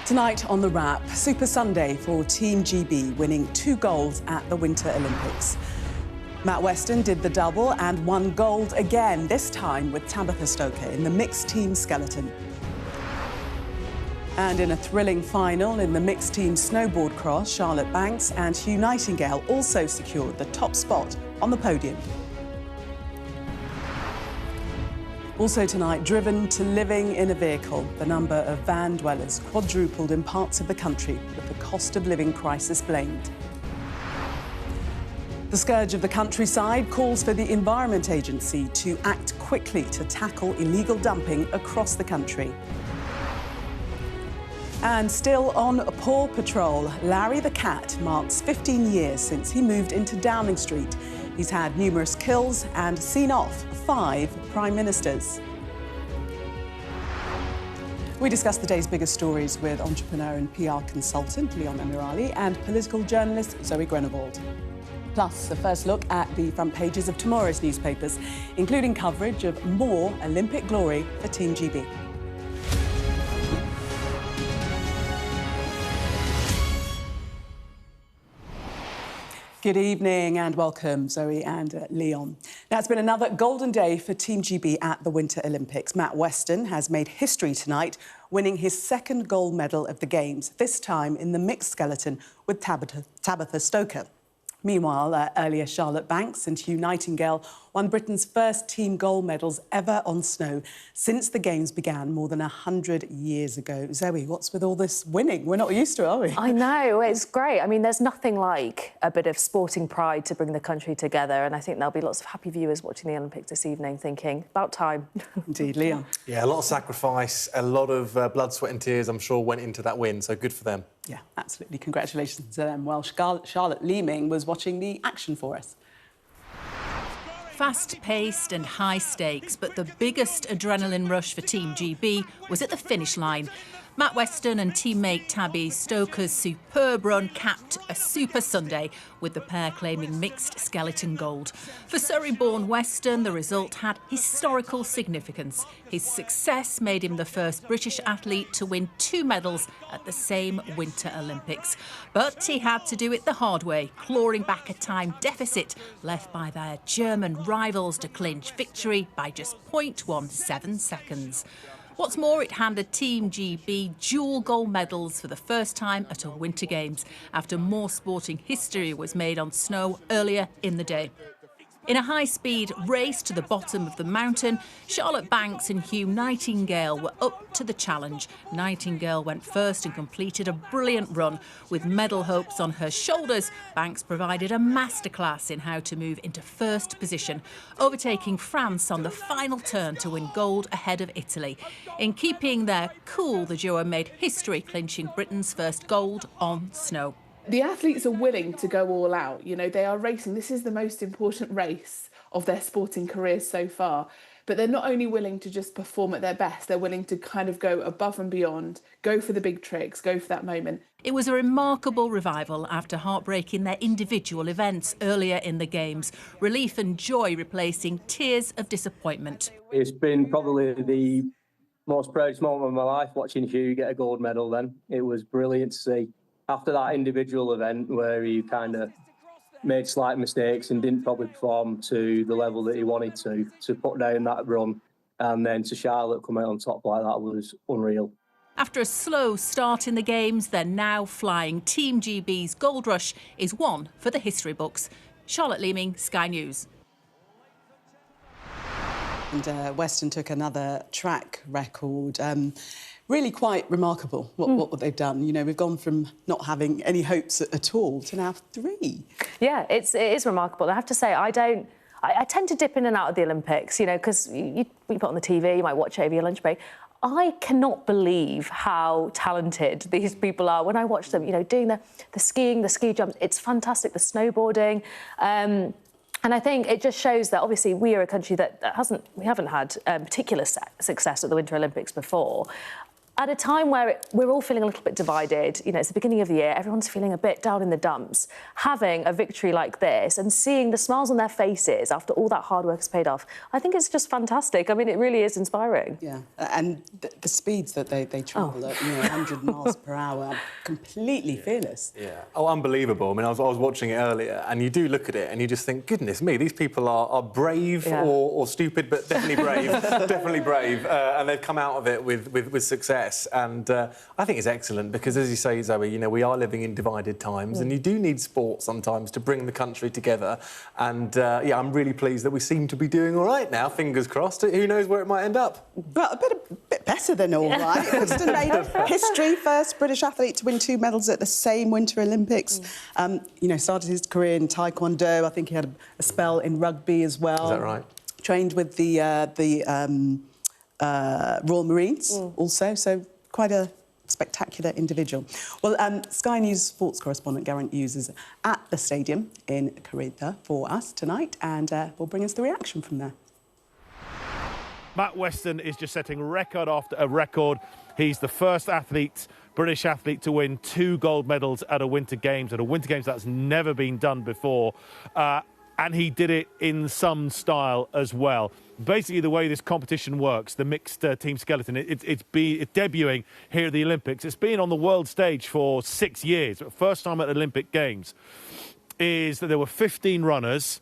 Tonight on The Wrap, Super Sunday for Team GB, winning 2 golds at the Winter Olympics. Matt Weston did the double and won gold again, this time with Tabitha Stoker in the mixed team skeleton. And in a thrilling final in the mixed team snowboard cross, Charlotte Banks and Hugh Nightingale also secured the top spot on the podium. Also tonight, driven to living in a vehicle. The number of van dwellers quadrupled in parts of the country, with the cost of living crisis blamed. The scourge of the countryside calls for the Environment Agency to act quickly to tackle illegal dumping across the country. And still on Paw Patrol, Larry the cat marks 15 years since he moved into Downing Street. He's had numerous kills and seen off 5 prime ministers. We discuss the day's biggest stories with entrepreneur and PR consultant Leon Emirali and political journalist Zoe Grenewald. Plus, a first look at the front pages of tomorrow's newspapers, including coverage of more Olympic glory for Team GB. Good evening and welcome, Zoe and Leon. Now, it's been another golden day for Team GB at the Winter Olympics. Matt Weston has made history tonight, winning his 2nd gold medal of the Games, this time in the mixed skeleton with Tabitha Stoker. Meanwhile, earlier Charlotte Banks and Hugh Nightingale won Britain's first team gold medals ever on snow since the Games began more than 100 years ago. Zoe, what's with all this winning? We're not used to it, are we? I know, it's great. I mean, there's nothing like a bit of sporting pride to bring the country together, and I think there'll be lots of happy viewers watching the Olympics this evening thinking, about time. Indeed, Leon. Yeah, a lot of sacrifice, a lot of blood, sweat and tears, I'm sure, went into that win, so good for them. Yeah, absolutely. Congratulations to them. Well, Charlotte Leeming was watching the action for us. Fast-paced and high stakes, but the biggest adrenaline rush for Team GB was at the finish line. Matt Weston and teammate Tabby Stoker's superb run capped a Super Sunday, with the pair claiming mixed skeleton gold. For Surrey-born Weston, the result had historical significance. His success made him the first British athlete to win 2 medals at the same Winter Olympics. But he had to do it the hard way, clawing back a time deficit left by their German rivals to clinch victory by just 0.17 seconds. What's more, it handed Team GB dual gold medals for the first time at a Winter Games, after more sporting history was made on snow earlier in the day. In a high-speed race to the bottom of the mountain, Charlotte Banks and Hugh Nightingale were up to the challenge. Nightingale went first and completed a brilliant run. With medal hopes on her shoulders, Banks provided a masterclass in how to move into first position, overtaking France on the final turn to win gold ahead of Italy. In keeping their cool, the duo made history, clinching Britain's first gold on snow. The athletes are willing to go all out. You know, they are racing. This is the most important race of their sporting careers so far. But they're not only willing to just perform at their best, they're willing to kind of go above and beyond, go for the big tricks, go for that moment. It was a remarkable revival after heartbreaking their individual events earlier in the Games. Relief and joy replacing tears of disappointment. It's been probably the most proudest moment of my life watching Hugh get a gold medal then. It was brilliant to see. After that individual event where he kind of made slight mistakes and didn't probably perform to the level that he wanted to put down that run, and then to Charlotte come out on top like that was unreal. After a slow start in the Games, they're now flying. Team GB's gold rush is one for the history books. Charlotte Leeming, Sky News. And Weston took another track record. Really quite remarkable what they've done. You know, we've gone from not having any hopes at all to now 3. Yeah, it is remarkable. I have to say, I tend to dip in and out of the Olympics, you know, because you put on the TV, you might watch it over your lunch break. I cannot believe how talented these people are. When I watch them, you know, doing the skiing, the ski jumps, it's fantastic, the snowboarding. And I think it just shows that, obviously, we are a country that we haven't had particular success at the Winter Olympics before. at a time where we're all feeling a little bit divided, you know, it's the beginning of the year, everyone's feeling a bit down in the dumps, having a victory like this and seeing the smiles on their faces after all that hard work has paid off, I think it's just fantastic. I mean, it really is inspiring. Yeah, and the speeds that they travel at, 100 miles per hour, completely fearless. Yeah. Oh, unbelievable. I mean, I was watching it earlier, and you do look at it and you just think, goodness me, these people are brave or stupid, but definitely brave, definitely brave, and they've come out of it with success. And I think it's excellent because, as you say, Zoe, we are living in divided times, and you do need sport sometimes to bring the country together. And yeah, I'm really pleased that we seem to be doing all right now. Fingers crossed. Who knows where it might end up? Well, a bit better than all right. Weston made history, first British athlete to win 2 medals at the same Winter Olympics. Started his career in Taekwondo. I think he had a spell in rugby as well. Is that right? Trained with the Royal Marines also, so quite a spectacular individual. Well, Sky News sports correspondent Geraint Hughes is at the stadium in Corrida for us tonight, and will bring us the reaction from there. Matt Weston is just setting record after a record. He's the first British athlete to win 2 gold medals at a Winter Games. That's never been done before. And he did it in some style as well. Basically, the way this competition works, the mixed team skeleton, it's debuting here at the Olympics. It's been on the world stage for 6 years. First time at Olympic Games is that there were 15 runners.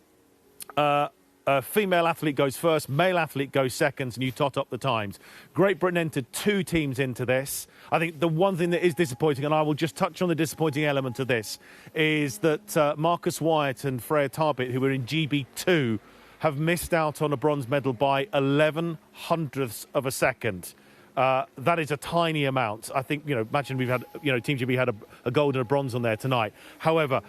A female athlete goes first, male athlete goes second, and you tot up the times. Great Britain entered 2 teams into this. I think the one thing that is disappointing, and I will just touch on the disappointing element of this, is that Marcus Wyatt and Freya Tarbit, who were in GB2, have missed out on a bronze medal by 11 hundredths of a second. That is a tiny amount. I think, imagine we've had, Team GB had a gold and a bronze on there tonight. However,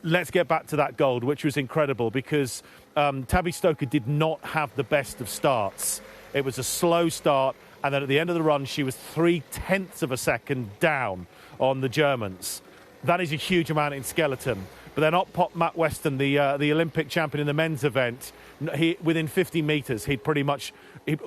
let's get back to that gold, which was incredible because Tabby Stoker did not have the best of starts. It was a slow start, and then at the end of the run, she was 0.3 of a second down on the Germans. That is a huge amount in skeleton. But then up popped Matt Weston, the Olympic champion in the men's event. Within 50 metres, he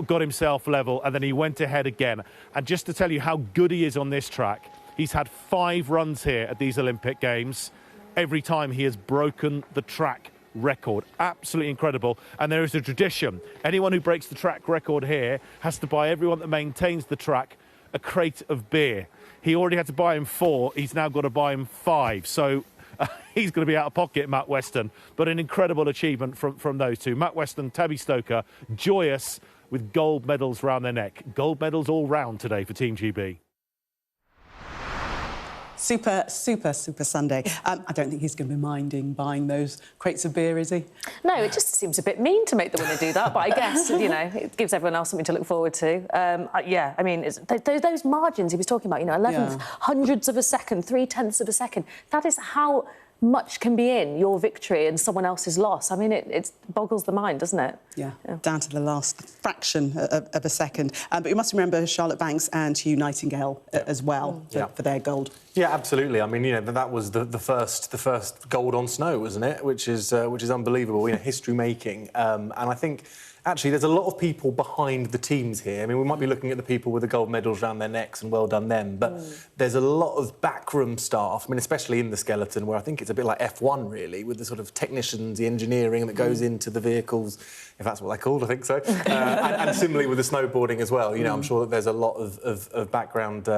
got himself level, and then he went ahead again. And just to tell you how good he is on this track, he's had 5 runs here at these Olympic Games. Every time he has broken the track record. Absolutely incredible. And there is a tradition. Anyone who breaks the track record here has to buy everyone that maintains the track a crate of beer. He already had to buy him 4. He's now got to buy him 5. So he's going to be out of pocket, Matt Weston. But an incredible achievement from those two. Matt Weston, Tabby Stoker, joyous with gold medals round their neck. Gold medals all round today for Team GB. Super Sunday. I don't think he's going to be minding buying those crates of beer, is he? No, it just seems a bit mean to make the winner do that, but I guess, it gives everyone else something to look forward to. Yeah, I mean, those margins he was talking about, 11 hundredths of a second, 0.3 of a second, that is how much can be in your victory and someone else's loss. I mean, it boggles the mind, doesn't it? Yeah, down to the last fraction of a second. But you must remember Charlotte Banks and Hugh Nightingale as well for their gold. Yeah, absolutely. I mean, that was the first gold on snow, wasn't it? Which is unbelievable. History making. And I think actually there's a lot of people behind the teams here. I mean, we might be looking at the people with the gold medals around their necks, and well done them. But there's a lot of backroom staff. I mean, especially in the skeleton, where I think it's a bit like F1 really, with the sort of technicians, the engineering that goes into the vehicles, if that's what they're called, I think so. And similarly with the snowboarding as well. I'm sure that there's a lot of background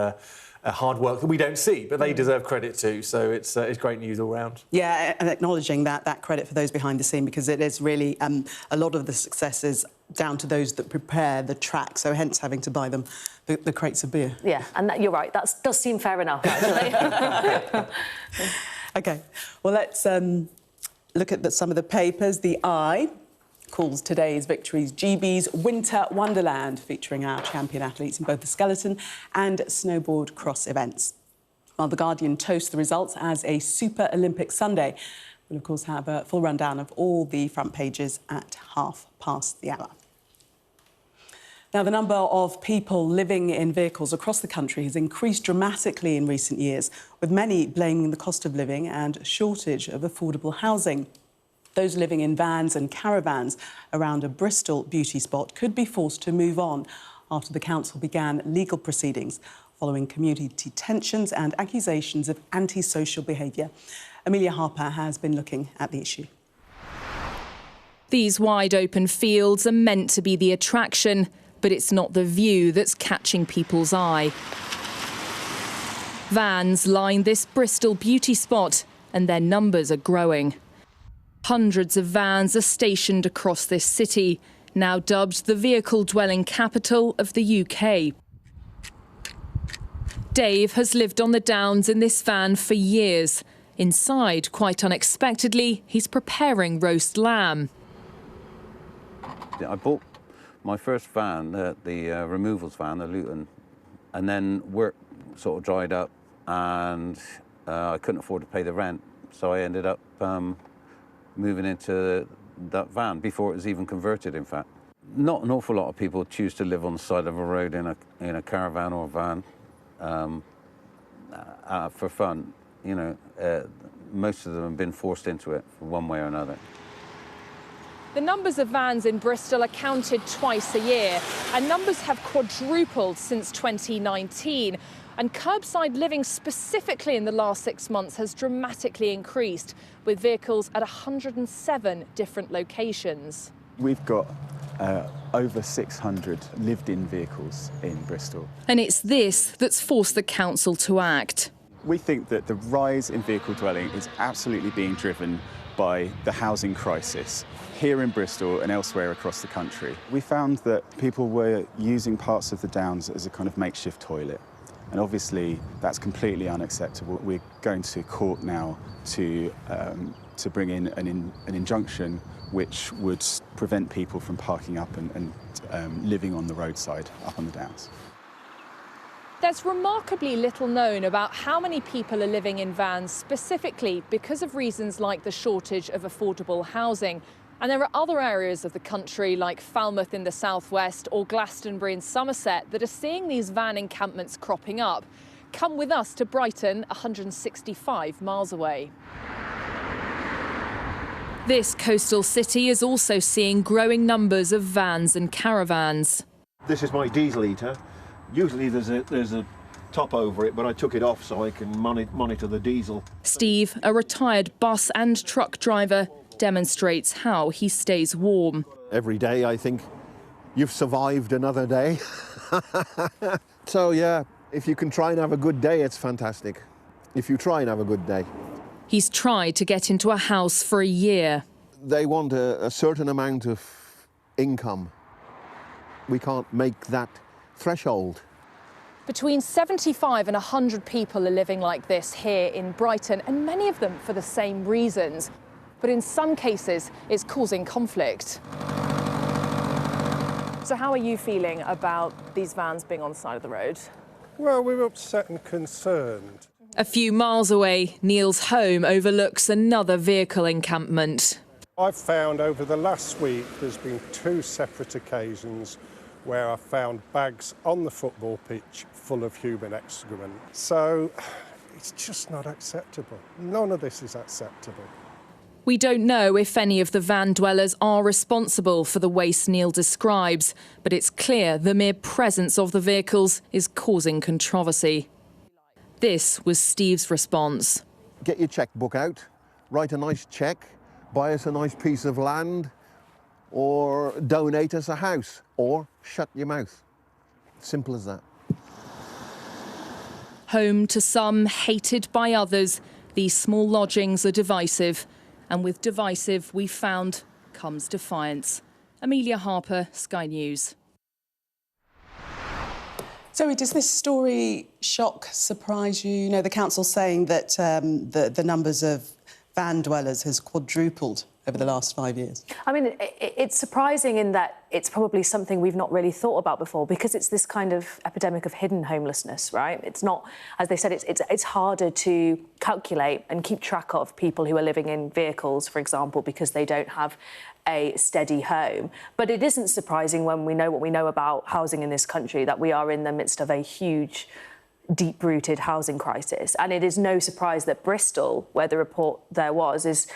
hard work that we don't see, but they deserve credit too. So it's great news all round. Yeah, and acknowledging that credit for those behind the scene, because it is really a lot of the success is down to those that prepare the track. So hence having to buy them the crates of beer. Yeah, and you're right. That does seem fair enough, actually. OK, well, let's look at some of the papers. The Eye calls today's victories GB's Winter Wonderland, featuring our champion athletes in both the skeleton and snowboard cross events. While The Guardian toasts the results as a Super Olympic Sunday. We'll, of course, have a full rundown of all the front pages at 1:30. Now, the number of people living in vehicles across the country has increased dramatically in recent years, with many blaming the cost of living and shortage of affordable housing. Those living in vans and caravans around a Bristol beauty spot could be forced to move on after the council began legal proceedings following community tensions and accusations of antisocial behaviour. Amelia Harper has been looking at the issue. These wide-open fields are meant to be the attraction, but it's not the view that's catching people's eye. Vans line this Bristol beauty spot, and their numbers are growing. Hundreds of vans are stationed across this city, now dubbed the vehicle-dwelling capital of the UK. Dave has lived on the Downs in this van for years. Inside, quite unexpectedly, he's preparing roast lamb. I bought my first van, the removals van, the Luton, and then work sort of dried up and I couldn't afford to pay the rent. So I ended up moving into that van before it was even converted, in fact. Not an awful lot of people choose to live on the side of a road in a caravan or a van for fun. You know, most of them have been forced into it one way or another. The numbers of vans in Bristol are counted twice a year, and numbers have quadrupled since 2019. And curbside living specifically in the last 6 months has dramatically increased, with vehicles at 107 different locations. We've got over 600 lived-in vehicles in Bristol. And it's this that's forced the council to act. We think that the rise in vehicle dwelling is absolutely being driven by the housing crisis here in Bristol and elsewhere across the country. We found that people were using parts of the Downs as a kind of makeshift toilet. And obviously that's completely unacceptable. We're going to court now to bring in an injunction which would prevent people from parking up and living on the roadside up on the Downs. There's remarkably little known about how many people are living in vans specifically because of reasons like the shortage of affordable housing. And there are other areas of the country like Falmouth in the southwest or Glastonbury in Somerset that are seeing these van encampments cropping up. Come with us to Brighton, 165 miles away. This coastal city is also seeing growing numbers of vans and caravans. This is my diesel eater. Usually there's a top over it, but I took it off so I can monitor the diesel. Steve, a retired bus and truck driver, demonstrates how he stays warm. Every day I think, you've survived another day. So yeah, if you can try and have a good day, it's fantastic. If you try and have a good day. He's tried to get into a house for a year. They want a certain amount of income. We can't make that threshold. Between 75 and 100 people are living like this here in Brighton, and many of them for the same reasons. But in some cases, it's causing conflict. So how are you feeling about these vans being on the side of the road? Well, we're upset and concerned. A few miles away, Neil's home overlooks another vehicle encampment. I've found over the last week there's been 2 separate occasions where I found bags on the football pitch full of human excrement. So it's just not acceptable. None of this is acceptable. We don't know if any of the van dwellers are responsible for the waste Neil describes, but it's clear the mere presence of the vehicles is causing controversy. This was Steve's response. Get your checkbook out, write a nice cheque, buy us a nice piece of land, or donate us a house, or shut your mouth. Simple as that. Home to some, hated by others, these small lodgings are divisive. And with divisive, we found, comes defiance. Amelia Harper, Sky News. Zoe, does this story shock, surprise you? You know, the council's saying that the numbers of van dwellers has quadrupled over the last 5 years. I mean, it's surprising in that it's probably something we've not really thought about before because it's this kind of epidemic of hidden homelessness, right? It's not, as they said, it's harder to calculate and keep track of people who are living in vehicles, for example, because they don't have a steady home. But it isn't surprising when we know what we know about housing in this country, that we are in the midst of a huge, deep-rooted housing crisis. And it is no surprise that Bristol, where the report there was, is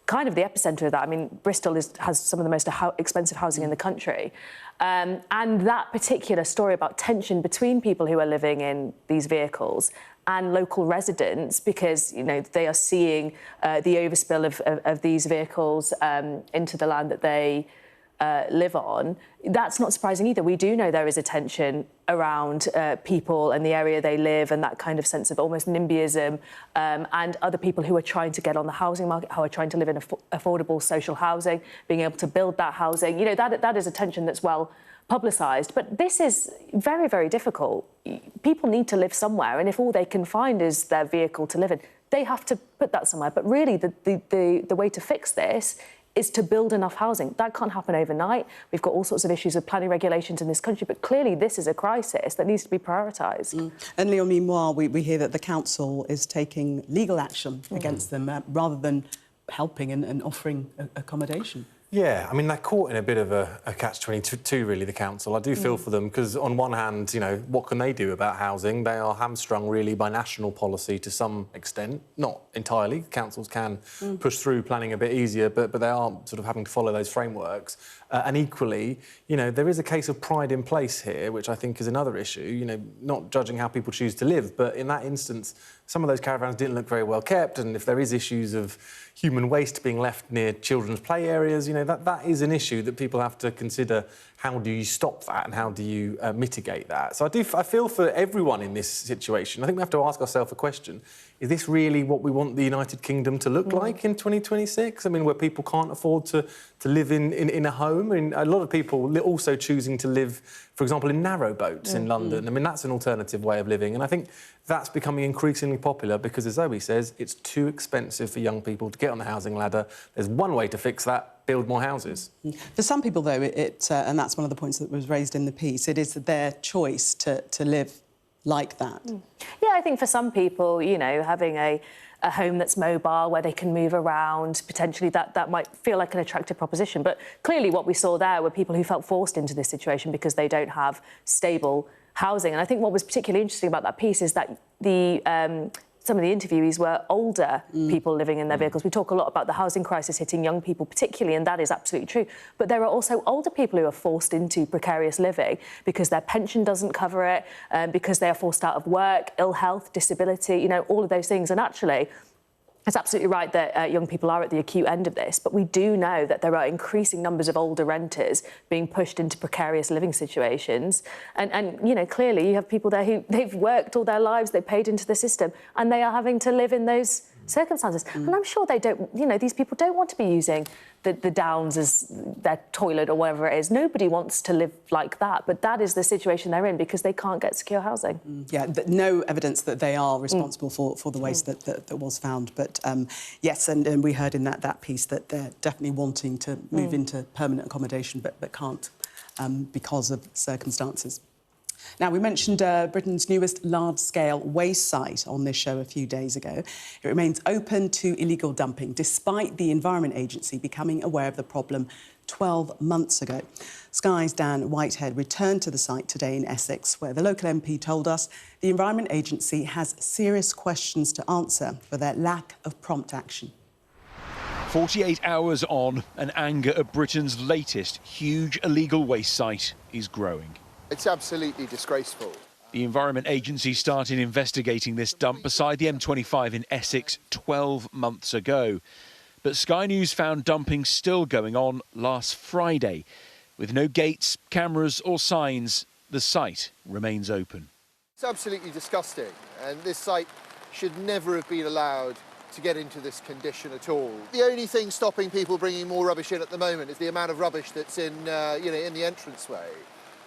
kind of the epicentre of that. I mean, Bristol has some of the most expensive housing in the country. And that particular story about tension between people who are living in these vehicles and local residents, because, you know, they are seeing the overspill of these vehicles into the land that they live on, that's not surprising either. We do know there is a tension around people and the area they live, and that kind of sense of almost NIMBYism, and other people who are trying to get on the housing market, who are trying to live in affordable social housing, being able to build that housing. You know, that is a tension that's well publicised. But this is very, very difficult. People need to live somewhere, and if all they can find is their vehicle to live in, they have to put that somewhere. But really, the way to fix this is to build enough housing. That can't happen overnight. We've got all sorts of issues with planning regulations in this country, but clearly this is a crisis that needs to be prioritised. And Leon, meanwhile, we hear that the council is taking legal action against them rather than helping and offering accommodation. Yeah, I mean, they're caught in a bit of a catch-22, really, the council. I do feel for them, because on one hand, you know, what can they do about housing? They are hamstrung, really, by national policy to some extent. Not entirely. Councils can push through planning a bit easier, but they are sort of having to follow those frameworks. And equally, you know, there is a case of pride in place here, which I think is another issue, you know, not judging how people choose to live, but in that instance, some of those caravans didn't look very well kept, and if there is issues of human waste being left near children's play areas, you know, that is an issue that people have to consider. How do you stop that, and how do you mitigate that? So I feel for everyone in this situation. I think we have to ask ourselves a question. Is this really what we want the United Kingdom to look like in 2026? I mean, where people can't afford to live in a home? I mean, a lot of people also choosing to live, for example, in narrow boats in London. I mean, that's an alternative way of living. And I think that's becoming increasingly popular because, as Zoe says, it's too expensive for young people to get on the housing ladder. There's one way to fix that: build more houses. For some people, though, and that's one of the points that was raised in the piece, it is their choice to live like that. Yeah, I think for some people, you know, having a home that's mobile, where they can move around, potentially that might feel like an attractive proposition. But clearly what we saw there were people who felt forced into this situation because they don't have stable housing. And I think what was particularly interesting about that piece is that some of the interviewees were older people living in their vehicles. We talk a lot about the housing crisis hitting young people particularly, and that is absolutely true. But there are also older people who are forced into precarious living because their pension doesn't cover it, because they are forced out of work, ill health, disability, you know, all of those things. And actually, it's absolutely right that young people are at the acute end of this, but we do know that there are increasing numbers of older renters being pushed into precarious living situations. And you know, clearly you have people there who they've worked all their lives, they paid into the system, and they are having to live in those circumstances. And I'm sure they don't, you know, these people don't want to be using the Downs as their toilet or whatever it is. Nobody wants to live like that, but that is the situation they're in because they can't get secure housing. Yeah, no evidence that they are responsible for the waste that was found. But yes, and we heard in that piece that they're definitely wanting to move into permanent accommodation, but can't because of circumstances. Now, we mentioned Britain's newest large-scale waste site on this show a few days ago. It remains open to illegal dumping, despite the Environment Agency becoming aware of the problem 12 months ago. Sky's Dan Whitehead returned to the site today in Essex, where the local MP told us the Environment Agency has serious questions to answer for their lack of prompt action. 48 hours on, and anger at Britain's latest huge illegal waste site is growing. It's absolutely disgraceful. The Environment Agency started investigating this dump beside the M25 in Essex 12 months ago. But Sky News found dumping still going on last Friday. With no gates, cameras or signs, the site remains open. It's absolutely disgusting, and this site should never have been allowed to get into this condition at all. The only thing stopping people bringing more rubbish in at the moment is the amount of rubbish that's in the entranceway.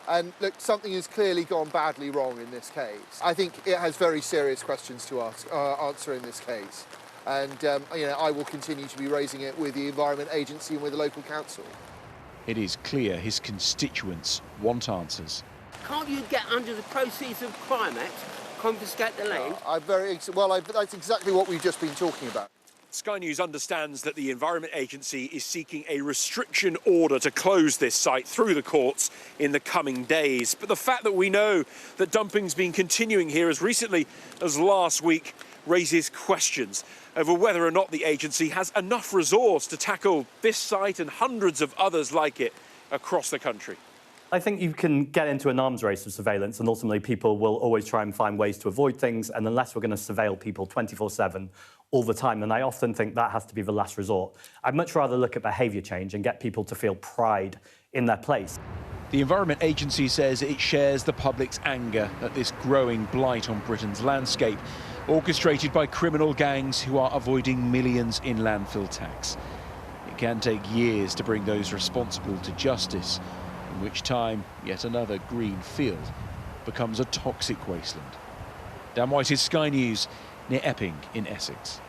And look, something has clearly gone badly wrong in this case. I think it has very serious questions to answer in this case. And, I will continue to be raising it with the Environment Agency and with the local council. It is clear his constituents want answers. Can't you get under the Proceeds of Crime Act, confiscate the land? That's exactly what we've just been talking about. Sky News understands that the Environment Agency is seeking a restriction order to close this site through the courts in the coming days. But the fact that we know that dumping's been continuing here as recently as last week raises questions over whether or not the agency has enough resource to tackle this site and hundreds of others like it across the country. I think you can get into an arms race of surveillance, and ultimately people will always try and find ways to avoid things, and unless we're going to surveil people 24/7 all the time, then I often think that has to be the last resort. I'd much rather look at behaviour change and get people to feel pride in their place. The Environment Agency says it shares the public's anger at this growing blight on Britain's landscape, orchestrated by criminal gangs who are avoiding millions in landfill tax. It can take years to bring those responsible to justice, in which time yet another green field becomes a toxic wasteland. Dan White's Sky News, near Epping in Essex.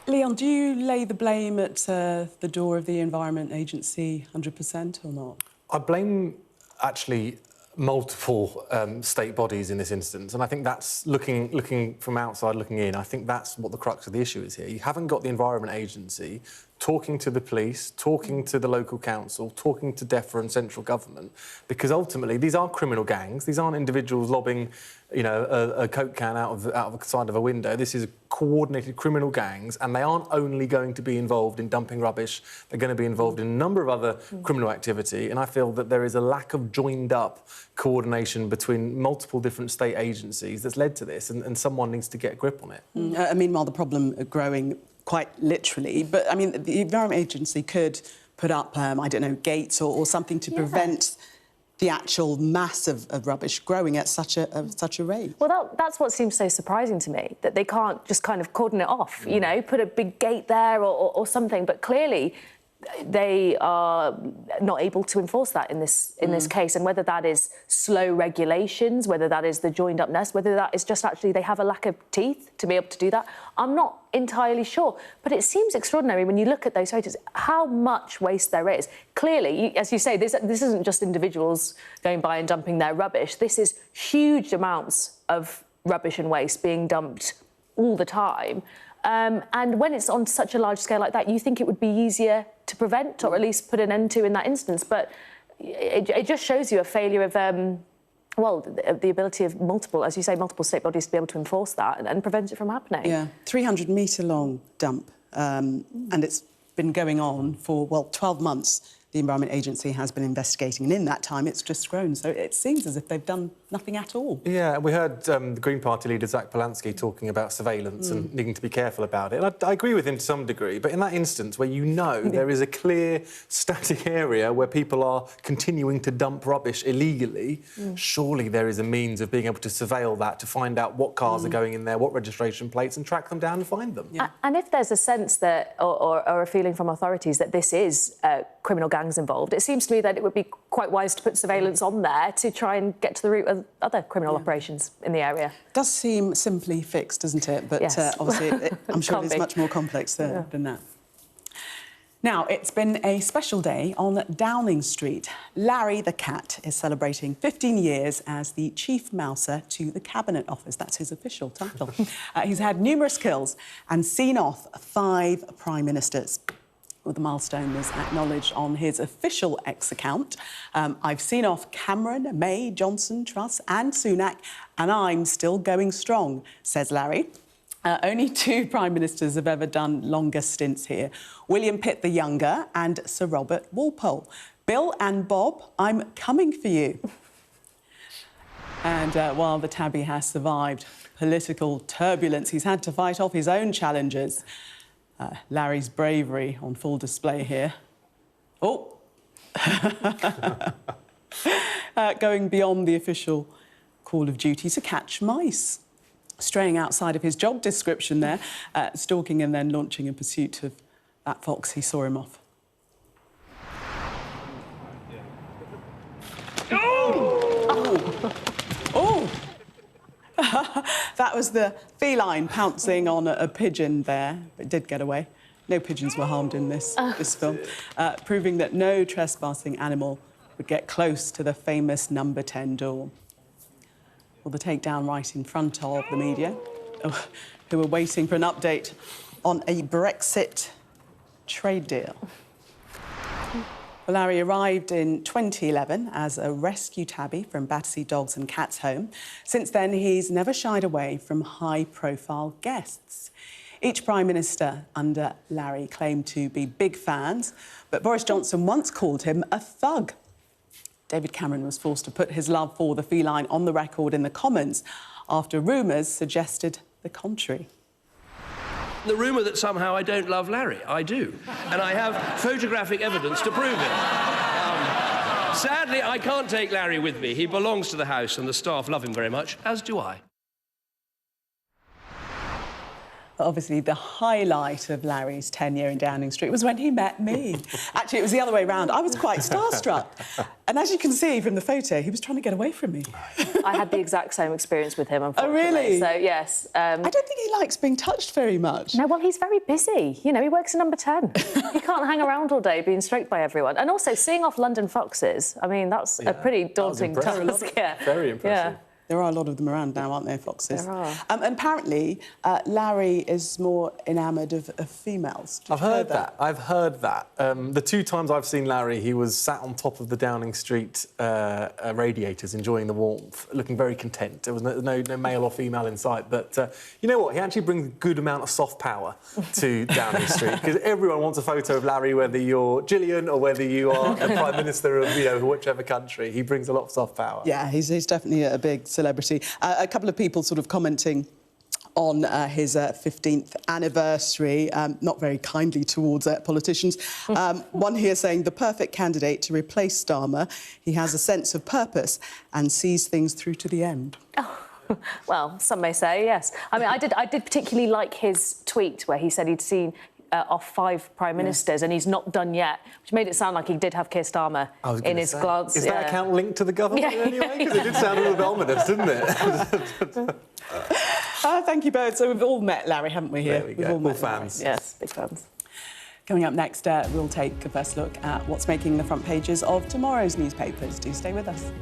Leon, do you lay the blame at the door of the Environment Agency 100% or not? I blame, actually, multiple state bodies in this instance, and I think that's looking from outside looking in. I think that's what the crux of the issue is here. You haven't got the Environment Agency talking to the police, talking to the local council, talking to DEFRA and central government, because ultimately these are criminal gangs. These aren't individuals lobbing, you know, a Coke can out of the side of a window. This is coordinated criminal gangs, and they aren't only going to be involved in dumping rubbish. They're going to be involved in a number of other criminal activity, and I feel that there is a lack of joined-up coordination between multiple different state agencies that's led to this, and someone needs to get a grip on it. Meanwhile, the problem growing quite literally, but I mean, the Environment Agency could put up, I don't know, gates or something to prevent the actual mass of rubbish growing at such a rate. Well, that's what seems so surprising to me, that they can't just kind of cordon it off, you know, put a big gate there or something. But clearly, they are not able to enforce that in this case, and whether that is slow regulations, whether that is the joined-upness, whether that is just actually they have a lack of teeth to be able to do that, I'm not entirely sure. But it seems extraordinary when you look at those photos, how much waste there is. Clearly, as you say, this isn't just individuals going by and dumping their rubbish. This is huge amounts of rubbish and waste being dumped all the time. And when it's on such a large scale like that, you think it would be easier to prevent or at least put an end to in that instance. But it just shows you a failure of, well, the ability of multiple state bodies to be able to enforce that and prevent it from happening. Yeah, 300-metre long dump, and it's been going on for, well, 12 months. The Environment Agency has been investigating, and in that time it's just grown. So it seems as if they've done nothing at all. Yeah, we heard the Green Party leader, Zach Polanski, talking about surveillance and needing to be careful about it. And I agree with him to some degree, but in that instance where you know there is a clear static area where people are continuing to dump rubbish illegally, surely there is a means of being able to surveil that, to find out what cars are going in there, what registration plates, and track them down and find them. Yeah. And if there's a sense that, or a feeling from authorities that this is criminal gangs involved, it seems to me that it would be quite wise to put surveillance on there to try and get to the root of other criminal operations in the area. Does seem simply fixed, doesn't it? But obviously, I'm sure it's much more complex than that. Now, it's been a special day on Downing Street. Larry the cat is celebrating 15 years as the chief mouser to the Cabinet Office. That's his official title. He's had numerous kills and seen off 5 prime ministers. Well, the milestone was acknowledged on his official X account. I've seen off Cameron, May, Johnson, Truss and Sunak, and I'm still going strong, says Larry. Only 2 prime ministers have ever done longer stints here. William Pitt the Younger and Sir Robert Walpole. Bill and Bob, I'm coming for you. And while the tabby has survived political turbulence, he's had to fight off his own challenges. Larry's bravery on full display here. Oh! Going beyond the official call of duty to catch mice. Straying outside of his job description there, stalking and then launching in pursuit of that fox he saw him off. Oh! Oh! That was the feline pouncing on a pigeon there. It did get away. No pigeons were harmed in this film, proving that no trespassing animal would get close to the famous number 10 door. Well, the takedown right in front of the media, who were waiting for an update on a Brexit trade deal. Well, Larry arrived in 2011 as a rescue tabby from Battersea Dogs and Cats Home. Since then, he's never shied away from high-profile guests. Each Prime Minister under Larry claimed to be big fans, but Boris Johnson once called him a thug. David Cameron was forced to put his love for the feline on the record in the Commons after rumours suggested the contrary. The rumour that somehow I don't love Larry, I do. And I have photographic evidence to prove it. Sadly, I can't take Larry with me. He belongs to the house and the staff love him very much, as do I. Obviously, the highlight of Larry's tenure in Downing Street was when he met me. Actually, it was the other way round. I was quite starstruck. And as you can see from the photo, he was trying to get away from me. I had the exact same experience with him, unfortunately. Oh, really? So, yes. I don't think he likes being touched very much. No, well, he's very busy. You know, he works at Number 10. He can't hang around all day being stroked by everyone. And also, seeing off London foxes, I mean, that's a pretty daunting task. Yeah. Very impressive. Yeah. There are a lot of them around now, aren't there, foxes? There are. And apparently, Larry is more enamoured of females. I've heard that. I've heard that. The 2 times I've seen Larry, he was sat on top of the Downing Street radiators, enjoying the warmth, looking very content. There was no male or female in sight. But you know what? He actually brings a good amount of soft power to Downing Street, because everyone wants a photo of Larry, whether you're Gillian or whether you are a Prime Minister of, you know, whichever country. He brings a lot of soft power. Yeah, he's definitely a big celebrity. A couple of people sort of commenting on his 15th anniversary, not very kindly towards politicians. One here saying, the perfect candidate to replace Starmer. He has a sense of purpose and sees things through to the end. Oh, well, some may say, yes. I mean, I did particularly like his tweet where he said he'd seen off 5 Prime Ministers and he's not done yet, which made it sound like he did have Keir Starmer in his glance. Is that account linked to the government in any way? Because it did sound a little bit ominous, didn't it? Thank you both. So we've all met Larry, haven't we, here? There we go. We've all fans. Yes, big fans. Coming up next, we'll take a first look at what's making the front pages of tomorrow's newspapers. Do stay with us.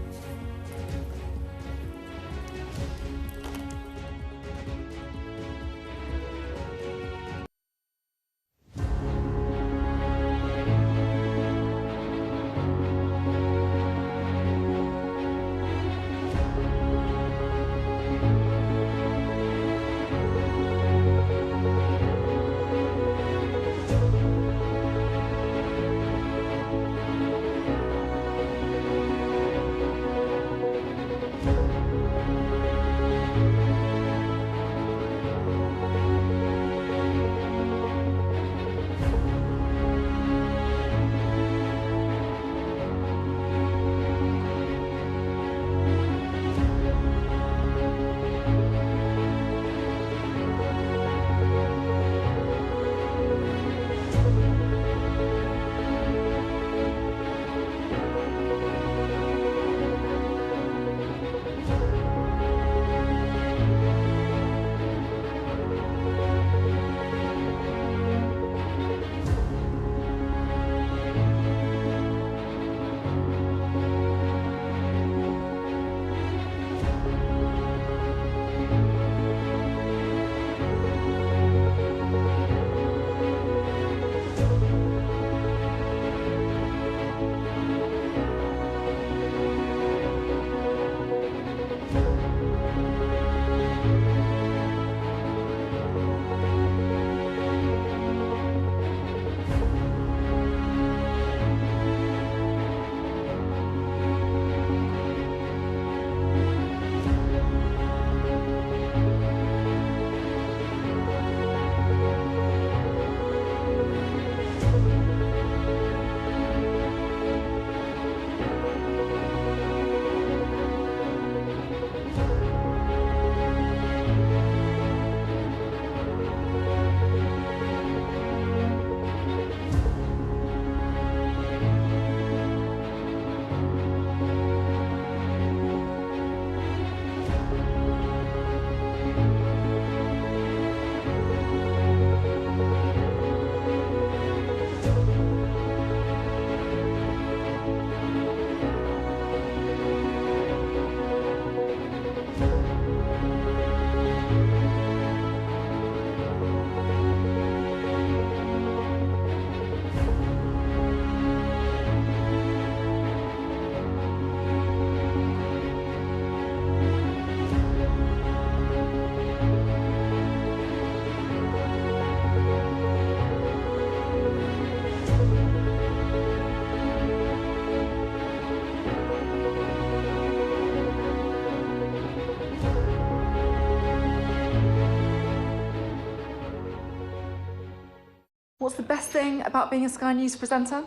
What's the best thing about being a Sky News presenter?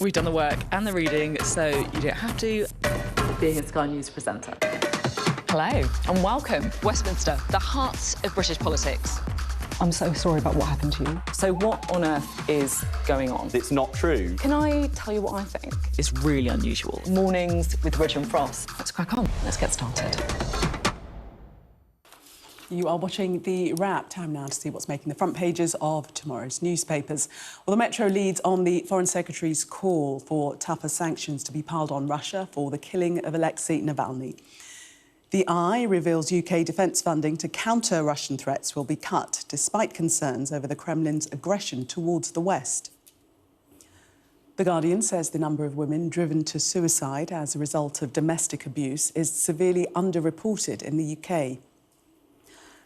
We've done the work and the reading, so you don't have to. Being a Sky News presenter. Hello and welcome. Westminster, the heart of British politics. I'm so sorry about what happened to you. So what on earth is going on? It's not true. Can I tell you what I think? It's really unusual. Mornings with Richard and Frost. Let's crack on. Let's get started. You are watching The Wrap. Time now to see what's making the front pages of tomorrow's newspapers. Well, the Metro leads on the Foreign Secretary's call for tougher sanctions to be piled on Russia for the killing of Alexei Navalny. The Eye reveals UK defence funding to counter Russian threats will be cut, despite concerns over the Kremlin's aggression towards the West. The Guardian says the number of women driven to suicide as a result of domestic abuse is severely underreported in the UK.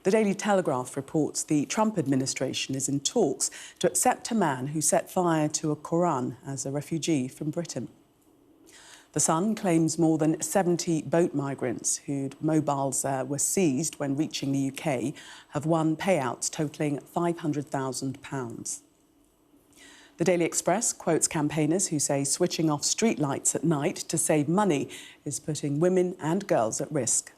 The Daily Telegraph reports the Trump administration is in talks to accept a man who set fire to a Koran as a refugee from Britain. The Sun claims more than 70 boat migrants whose mobiles were seized when reaching the UK have won payouts totalling £500,000. The Daily Express quotes campaigners who say switching off streetlights at night to save money is putting women and girls at risk.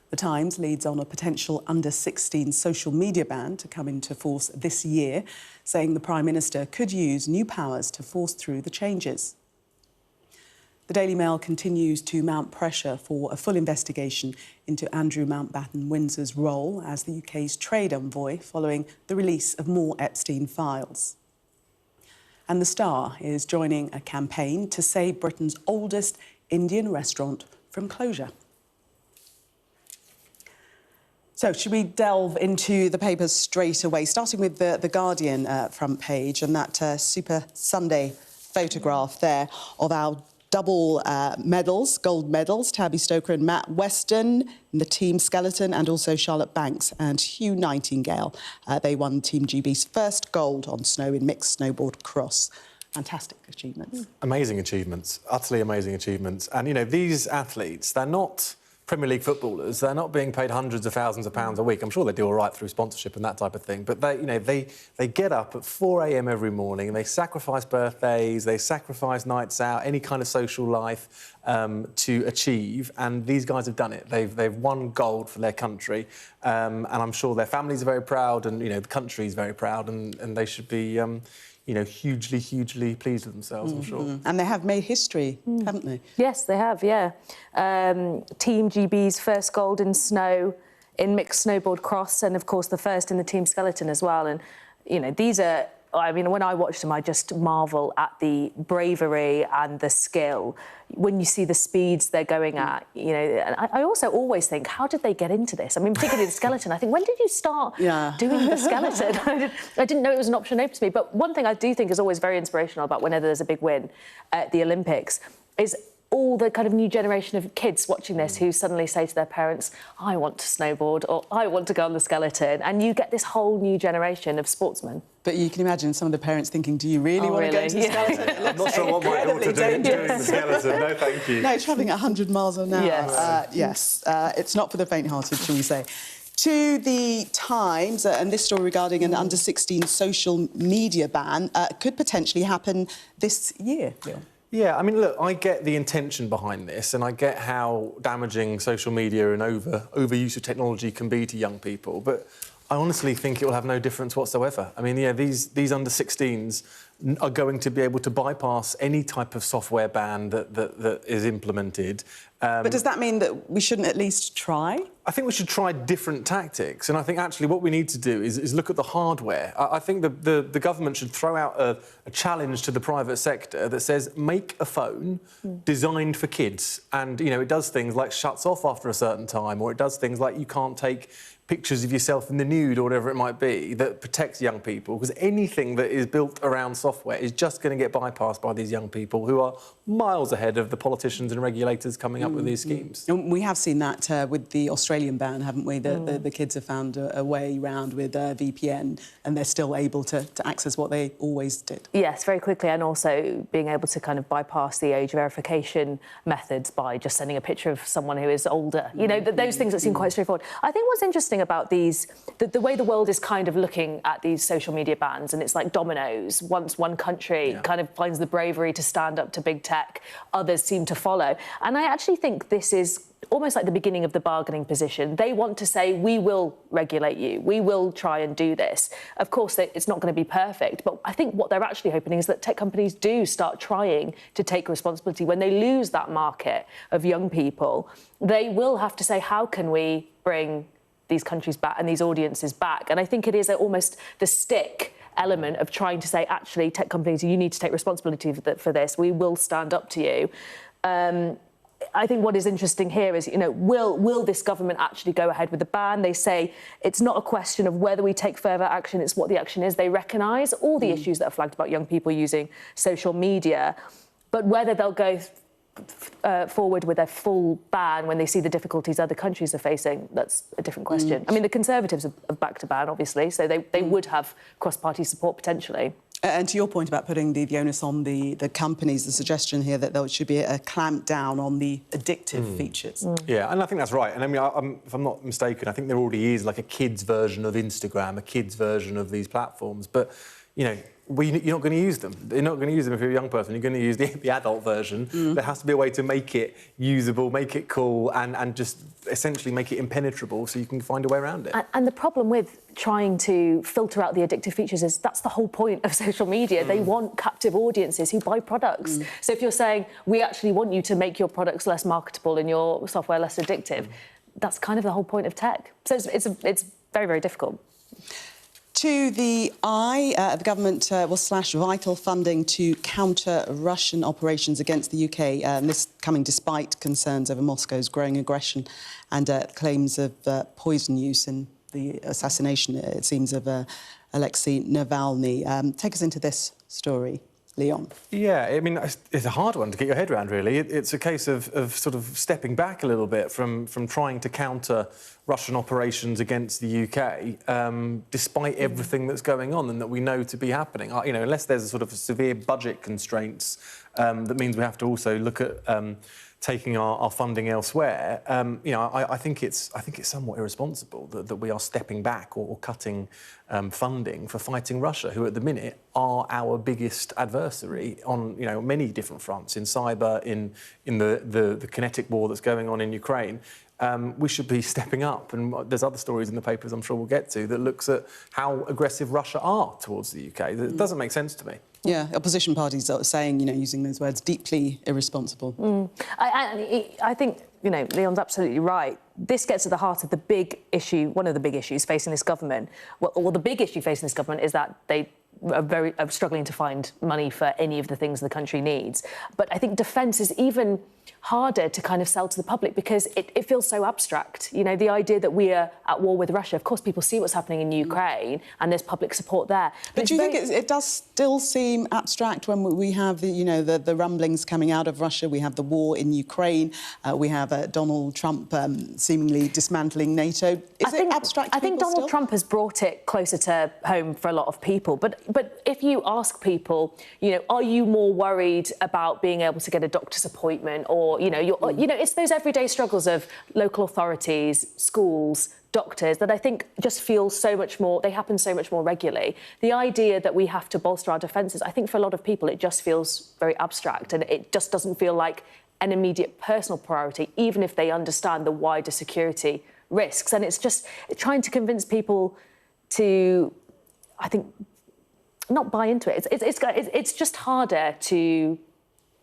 The Times leads on a potential under-16 social media ban to come into force this year, saying the Prime Minister could use new powers to force through the changes. The Daily Mail continues to mount pressure for a full investigation into Andrew Mountbatten-Windsor's role as the UK's trade envoy following the release of more Epstein files. And The Star is joining a campaign to save Britain's oldest Indian restaurant from closure. So, should we delve into the papers straight away, starting with the Guardian front page and that Super Sunday photograph there of our double medals, gold medals, Tabby Stoker and Matt Weston in the team skeleton, and also Charlotte Banks and Hugh Nightingale. They won Team GB's first gold on snow in mixed snowboard cross. Fantastic achievements. Amazing achievements, utterly amazing achievements. And, you know, these athletes, they're not Premier League footballers. They're not being paid hundreds of thousands of pounds a week. I'm sure they do all right through sponsorship and that type of thing. But they, you know, they get up at 4 a.m. every morning. They sacrifice birthdays. They sacrifice nights out, any kind of social life to achieve. And these guys have done it. They've won gold for their country. And I'm sure their families are very proud, and you know the country's very proud, and they should be. You know, hugely, hugely pleased with themselves, I'm sure. And they have made history, haven't they? Yes, they have, yeah. Team GB's first gold in snow in mixed snowboard cross, and, of course, the first in the team skeleton as well. And, you know, these are... I mean, when I watch them, I just marvel at the bravery and the skill. When you see the speeds they're going at, you know, and I also always think, how did they get into this? I mean, particularly the skeleton. I think, when did you start doing the skeleton? I didn't know it was an option open to me. But one thing I do think is always very inspirational about whenever there's a big win at the Olympics is all the kind of new generation of kids watching this who suddenly say to their parents, I want to snowboard, or I want to go on the skeleton. And you get this whole new generation of sportsmen. But you can imagine some of the parents thinking, do you really want to go to the skeleton? I'm not sure what my daughter doing the skeleton. No, thank you. No, travelling at 100 miles an hour. Yes. It's not for the faint-hearted, shall we say. To the Times, and this story regarding an under-16 social media ban could potentially happen this year, Bill. Yeah, I mean, look, I get the intention behind this, and I get how damaging social media and overuse of technology can be to young people, but I honestly think it will have no difference whatsoever. I mean, yeah, these under-16s are going to be able to bypass any type of software ban that is implemented. But does that mean that we shouldn't at least try? I think we should try different tactics, and I think actually what we need to do is look at the hardware. I think the government should throw out a challenge to the private sector that says make a phone designed for kids, and you know it does things like shuts off after a certain time, or it does things like you can't take pictures of yourself in the nude or whatever it might be that protects young people, because anything that is built around software is just going to get bypassed by these young people who are miles ahead of the politicians and regulators coming up with these schemes. And we have seen that with the Australian ban, haven't we? The kids have found a way round with VPN, and they're still able to access what they always did. Yes, very quickly, and also being able to kind of bypass the age verification methods by just sending a picture of someone who is older. You know, those things that seem quite straightforward. I think what's interesting about these, the way the world is kind of looking at these social media bans, and it's like dominoes. Once one country kind of finds the bravery to stand up to big tech, others seem to follow. And I actually think this is almost like the beginning of the bargaining position. They want to say, we will regulate you, we will try and do this. Of course, it's not going to be perfect, but I think what they're actually hoping is that tech companies do start trying to take responsibility. When they lose that market of young people, they will have to say, how can we bring these countries back and these audiences back? And I think it is almost the stick element of trying to say, actually, tech companies, you need to take responsibility for this. We will stand up to you. I think what is interesting here is, you know, will this government actually go ahead with the ban? They say it's not a question of whether we take further action, it's what the action is. They recognise all the issues that are flagged about young people using social media, but whether they'll go forward with a full ban when they see the difficulties other countries are facing, that's a different question. I mean, the Conservatives have backed a ban, obviously, so they would have cross-party support potentially. And to your point about putting the onus on the companies, the suggestion here that there should be a clamp down on the addictive features. Yeah, and I think that's right. And I mean, if I'm not mistaken, I think there already is like a kids' version of Instagram, a kids' version of these platforms. But, you know, you're not going to use them. You're not going to use them if you're a young person. You're going to use the adult version. There has to be a way to make it usable, make it cool, and just essentially make it impenetrable so you can find a way around it. And the problem with trying to filter out the addictive features is that's the whole point of social media. They want captive audiences who buy products. So if you're saying, we actually want you to make your products less marketable and your software less addictive, that's kind of the whole point of tech. So it's very, very difficult. To the eye, the government will slash vital funding to counter Russian operations against the UK, and this coming despite concerns over Moscow's growing aggression and claims of poison use in the assassination, it seems, of Alexei Navalny. Take us into this story, Leon. Yeah, I mean, it's a hard one to get your head around, really. It's a case of sort of stepping back a little bit from trying to counter Russian operations against the UK, despite everything that's going on and that we know to be happening. You know, unless there's a sort of severe budget constraints, that means we have to also look at taking our funding elsewhere. You know, I think it's somewhat irresponsible that we are stepping back or cutting funding for fighting Russia, who at the minute are our biggest adversary on, you know, many different fronts, in cyber, in the kinetic war that's going on in Ukraine. We should be stepping up, and there's other stories in the papers I'm sure we'll get to that looks at how aggressive Russia are towards the UK. It doesn't make sense to me. Yeah, opposition parties are saying, you know, using those words, deeply irresponsible. I think, you know, Leon's absolutely right. This gets at the heart of the big issue, one of the big issues facing this government. Well, the big issue facing this government is that they are struggling to find money for any of the things the country needs. But I think defence is even harder to kind of sell to the public because it feels so abstract. You know, the idea that we are at war with Russia, of course, people see what's happening in Ukraine and there's public support there. But do you think it does still seem abstract when we have, you know, the rumblings coming out of Russia, we have the war in Ukraine, we have Donald Trump seemingly dismantling NATO? Is it abstract to I think people Donald still? Trump has brought it closer to home for a lot of people. But if you ask people, you know, are you more worried about being able to get a doctor's appointment, or you know, it's those everyday struggles of local authorities, schools, doctors that I think just feel so much more, they happen so much more regularly. The idea that we have to bolster our defences, I think for a lot of people it just feels very abstract and it just doesn't feel like an immediate personal priority, even if they understand the wider security risks. And it's just trying to convince people to, I think, not buy into it. It's just harder to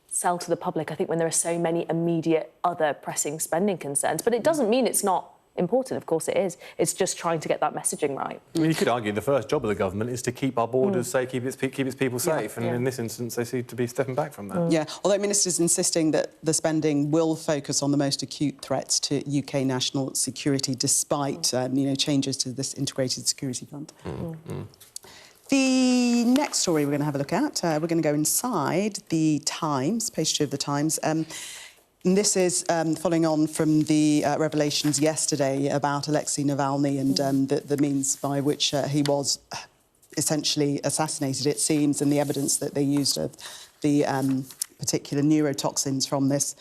sell to the public, I think, when there are so many immediate other pressing spending concerns. But it doesn't mean it's not important. Of course it is. It's just trying to get that messaging right. I mean, you could argue the first job of the government is to keep our borders safe, keep its people safe, and in this instance they seem to be stepping back from that. Yeah, although ministers insisting that the spending will focus on the most acute threats to UK national security, despite changes to this integrated security fund. The next story we're going to have a look at, we're going to go inside the Times, page 2 of the Times. And this is following on from the revelations yesterday about Alexei Navalny and the means by which he was essentially assassinated, it seems, and the evidence that they used of the particular neurotoxins from this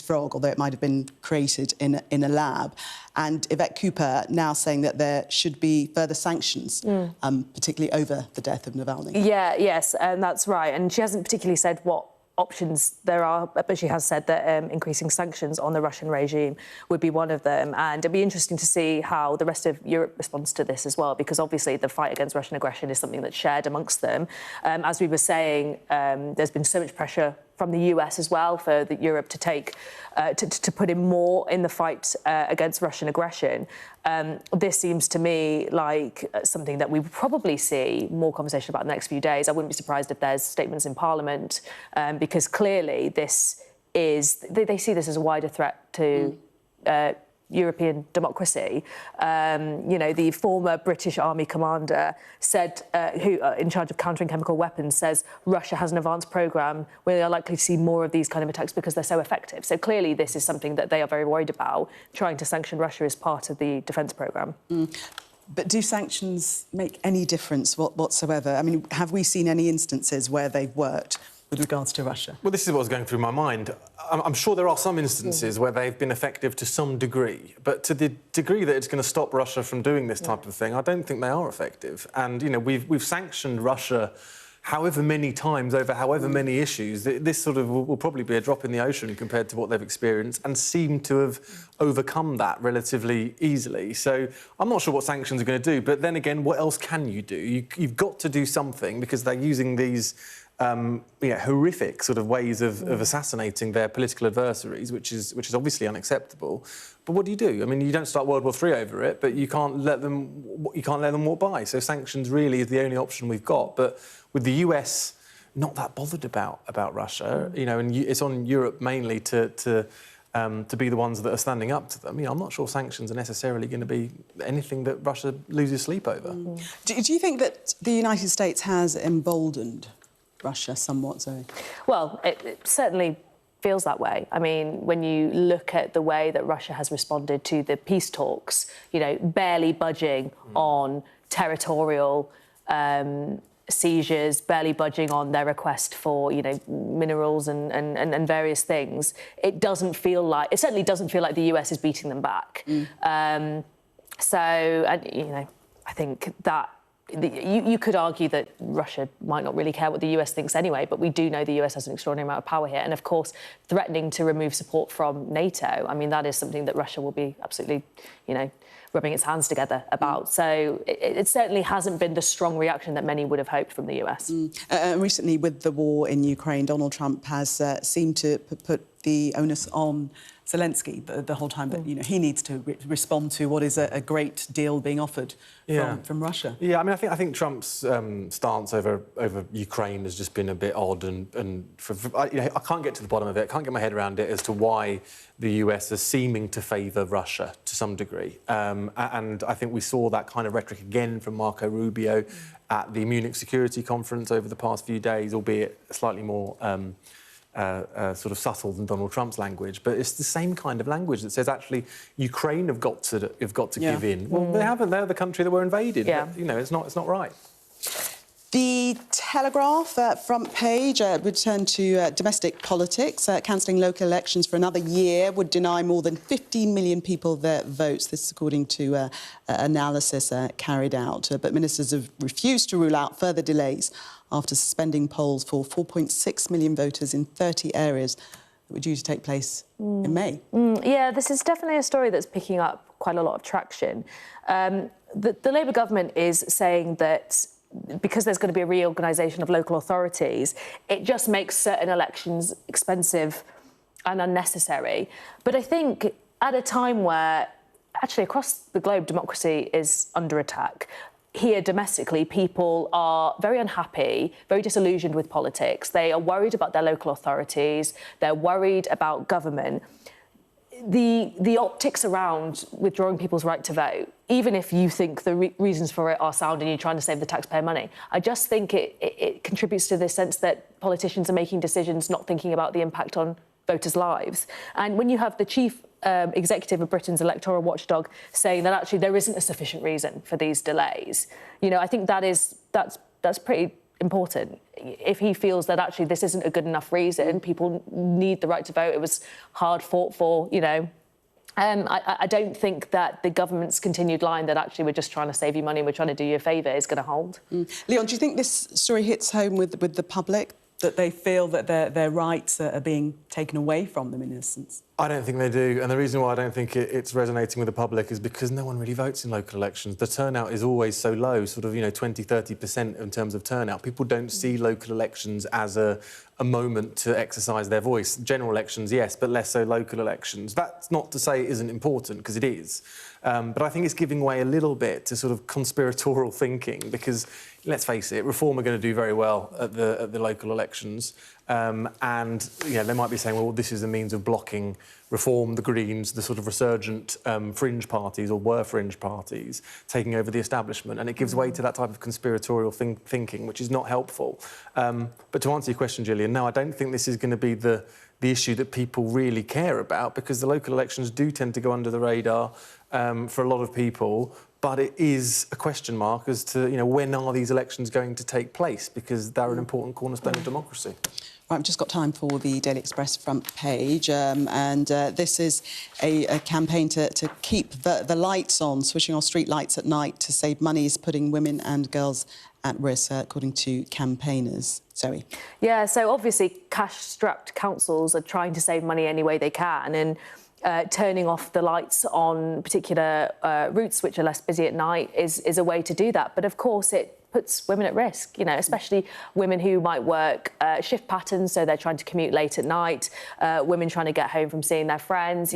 frog, although it might have been created in a lab. And Yvette Cooper now saying that there should be further sanctions, particularly over the death of Navalny. Yes, and that's right. And she hasn't particularly said what options there are, but she has said that increasing sanctions on the Russian regime would be one of them. And it'd be interesting to see how the rest of Europe responds to this as well, because obviously the fight against Russian aggression is something that's shared amongst them. As we were saying, there's been so much pressure from the US as well for Europe to take to put in more in the fight against Russian aggression. This seems to me like something that we will probably see more conversation about in the next few days. I wouldn't be surprised if there's statements in Parliament, because clearly this is they see this as a wider threat to European democracy. The former British Army commander said, who in charge of countering chemical weapons, says Russia has an advanced programme where they are likely to see more of these kind of attacks because they're so effective. So clearly this is something that they are very worried about. Trying to sanction Russia is part of the defence programme. But do sanctions make any difference whatsoever? I mean, have we seen any instances where they've worked with regards to Russia? Well, this is what was going through my mind. I'm sure there are some instances where they've been effective to some degree, but to the degree that it's going to stop Russia from doing this type of thing, I don't think they are effective. And, we've sanctioned Russia however many times over however many issues. This sort of will probably be a drop in the ocean compared to what they've experienced, and seem to have overcome that relatively easily. So I'm not sure what sanctions are going to do, but then again, what else can you do? You've got to do something, because they're using these horrific sort of ways of assassinating their political adversaries, which is obviously unacceptable. But what do you do? I mean, you don't start World War III over it, but you can't let them walk by. So sanctions really is the only option we've got. But with the US not that bothered about Russia, and it's on Europe mainly to be the ones that are standing up to them. I'm not sure sanctions are necessarily going to be anything that Russia loses sleep over. Do you think that the United States has emboldened Russia somewhat, Zoe? Well, it certainly feels that way. I mean, when you look at the way that Russia has responded to the peace talks, barely budging on territorial seizures, barely budging on their request for, minerals and various things, it certainly doesn't feel like the US is beating them back. I think that you could argue that Russia might not really care what the US thinks anyway, but we do know the US has an extraordinary amount of power here. And, of course, threatening to remove support from NATO, I mean, that is something that Russia will be absolutely, rubbing its hands together about. So it certainly hasn't been the strong reaction that many would have hoped from the US. Recently, with the war in Ukraine, Donald Trump has seemed to put the onus on Zelensky the whole time, but he needs to respond to what is a great deal being offered from Russia. Yeah, I mean, I think Trump's stance over Ukraine has just been a bit odd, and I can't get to the bottom of it. I can't get my head around it as to why the US is seeming to favour Russia to some degree. And I think we saw that kind of rhetoric again from Marco Rubio at the Munich Security Conference over the past few days, albeit slightly more sort of subtle than Donald Trump's language, but it's the same kind of language that says actually Ukraine have got to give in. Well, they haven't. They're the country that were invaded. Yeah. But, it's not right. The Telegraph front page would turn to domestic politics. Cancelling local elections for another year would deny more than 15 million people their votes. This is according to analysis carried out. But ministers have refused to rule out further delays after suspending polls for 4.6 million voters in 30 areas that were due to take place in May. Yeah, this is definitely a story that's picking up quite a lot of traction. The Labour government is saying that because there's going to be a reorganisation of local authorities, it just makes certain elections expensive and unnecessary. But I think at a time where actually across the globe, democracy is under attack. Here domestically, people are very unhappy, very disillusioned with politics. They are worried about their local authorities. They're worried about government. The optics around withdrawing people's right to vote, even if you think the reasons for it are sound and you're trying to save the taxpayer money, I just think it contributes to this sense that politicians are making decisions not thinking about the impact on voters' lives. And when you have the chief executive of Britain's electoral watchdog saying that actually there isn't a sufficient reason for these delays, I think that's pretty important. If he feels that actually this isn't a good enough reason, people need the right to vote, it was hard fought for, I don't think that the government's continued line that actually we're just trying to save you money and we're trying to do you a favour is going to hold. Leon, do you think this story hits home with the public, that they feel that their rights are being taken away from them in essence? I don't think they do, and the reason why I don't think it's resonating with the public is because no one really votes in local elections. The turnout is always so low, sort of 20–30% in terms of turnout. People don't see local elections as a moment to exercise their voice. General elections, yes, but less so local elections. That's not to say it isn't important, because it is. But I think it's giving way a little bit to sort of conspiratorial thinking, because let's face it, Reform are going to do very well at the local elections. And they might be saying, well, this is a means of blocking Reform, the Greens, the sort of resurgent fringe parties, or were fringe parties, taking over the establishment. And it gives way to that type of conspiratorial thinking, which is not helpful. But to answer your question, Gillian, no, I don't think this is going to be the issue that people really care about, because the local elections do tend to go under the radar for a lot of people. But it is a question mark as to, when are these elections going to take place, because they're an important cornerstone of democracy. Right, I've just got time for the Daily Express front page, and this is a campaign to keep the lights on, switching off street lights at night to save money is putting women and girls at risk, according to campaigners. Zoe? Yeah, so obviously cash-strapped councils are trying to save money any way they can, and turning off the lights on particular routes which are less busy at night is a way to do that. But of course it puts women at risk, especially women who might work shift patterns, so they're trying to commute late at night, women trying to get home from seeing their friends.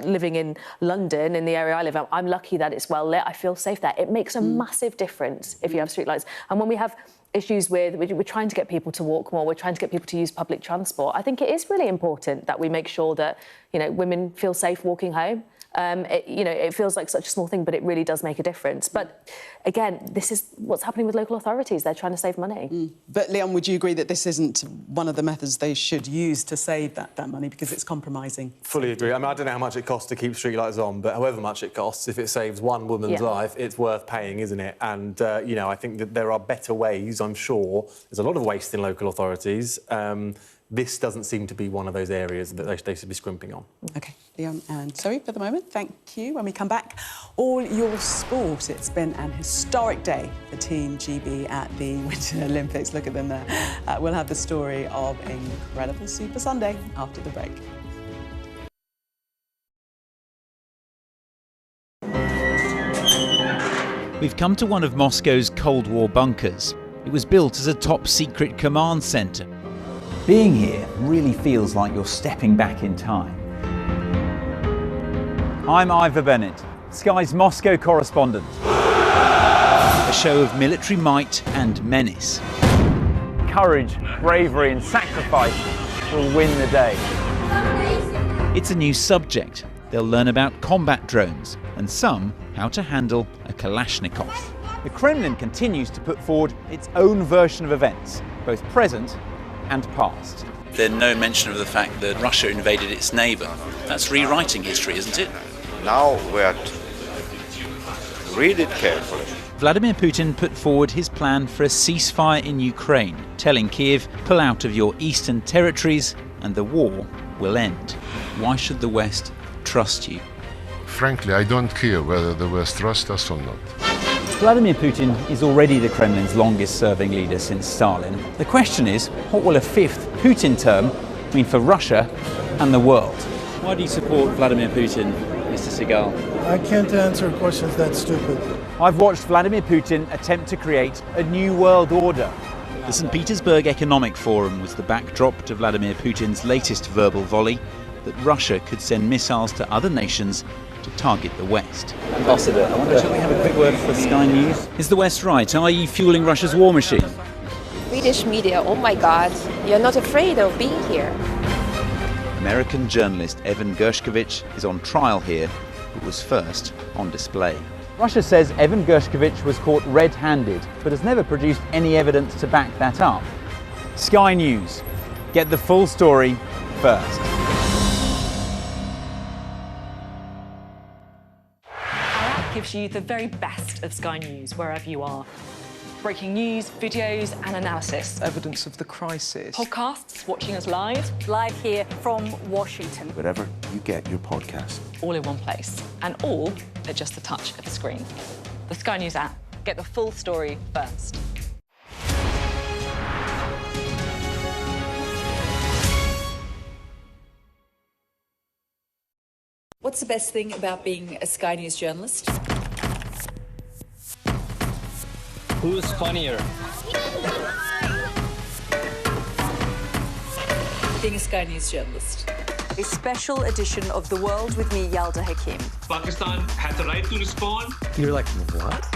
Living in London, in the area I live in, I'm lucky that it's well lit. I feel safe there. It makes a massive difference if you have street lights. And when we have issues with, we're trying to get people to walk more, we're trying to get people to use public transport, I think it is really important that we make sure that, women feel safe walking home. It feels like such a small thing, but it really does make a difference. But again, this is what's happening with local authorities. They're trying to save money. But Leon, would you agree that this isn't one of the methods they should use to save that money, because it's compromising? Fully agree. I mean, I don't know how much it costs to keep streetlights on, but however much it costs, if it saves one woman's life, it's worth paying, isn't it? And, I think that there are better ways, I'm sure. There's a lot of waste in local authorities. This doesn't seem to be one of those areas that they should be scrimping on. OK, Leon and Zoe, for the moment, thank you. When we come back, all your sport. It's been an historic day for Team GB at the Winter Olympics. Look at them there. We'll have the story of incredible Super Sunday after the break. We've come to one of Moscow's Cold War bunkers. It was built as a top-secret command centre. Being here really feels like you're stepping back in time. I'm Ivor Bennett, Sky's Moscow correspondent. A show of military might and menace. Courage, bravery and sacrifice will win the day. It's a new subject. They'll learn about combat drones and some how to handle a Kalashnikov. The Kremlin continues to put forward its own version of events, both present and past. There's no mention of the fact that Russia invaded its neighbour. That's rewriting history, isn't it? Now we are read it carefully. Vladimir Putin put forward his plan for a ceasefire in Ukraine, telling Kiev, pull out of your eastern territories and the war will end. Why should the West trust you? Frankly, I don't care whether the West trusts us or not. Vladimir Putin is already the Kremlin's longest-serving leader since Stalin. The question is, what will a fifth Putin term mean for Russia and the world? Why do you support Vladimir Putin, Mr. Segal? I can't answer questions that stupid. I've watched Vladimir Putin attempt to create a new world order. The St. Petersburg Economic Forum was the backdrop to Vladimir Putin's latest verbal volley. that Russia could send missiles to other nations to target the West. Ambassador, I wonder, shall we have a quick word for Sky News? Is the West right? Are you fueling Russia's war machine? Swedish media, oh my God, you're not afraid of being here. American journalist Evan Gershkovich is on trial here, but was first on display. Russia says Evan Gershkovich was caught red-handed, but has never produced any evidence to back that up. Sky News. Get the full story first. Our app gives you the very best of Sky News wherever you are. Breaking news, videos and analysis. Evidence of the crisis. Podcasts, watching us live. Live here from Washington. Wherever you get your podcast. All in one place. And all at just the touch of a screen. The Sky News app. Get the full story first. What's the best thing about being a Sky News journalist? Who's funnier? Being a Sky News journalist. A special edition of The World with me, Yalda Hakim. Pakistan had the right to respond. You're like, what?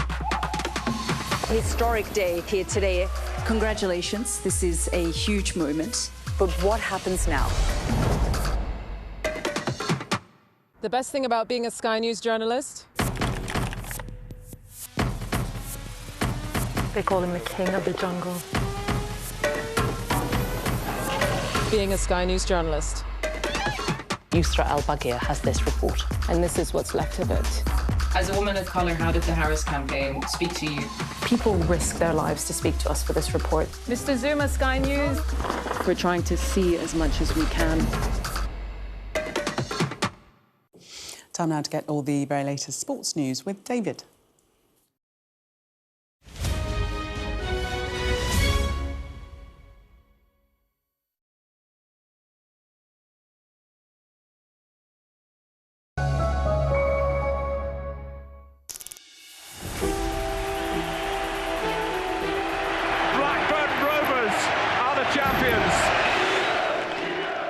Historic day here today. Congratulations, this is a huge moment. But what happens now? The best thing about being a Sky News journalist? They call him the king of the jungle. Being a Sky News journalist. Yusra Al-Baghir has this report. And this is what's left of it. As a woman of colour, how did the Harris campaign speak to you? People risk their lives to speak to us for this report. Mr. Zuma, Sky News. We're trying to see as much as we can. Time now to get all the very latest sports news with David.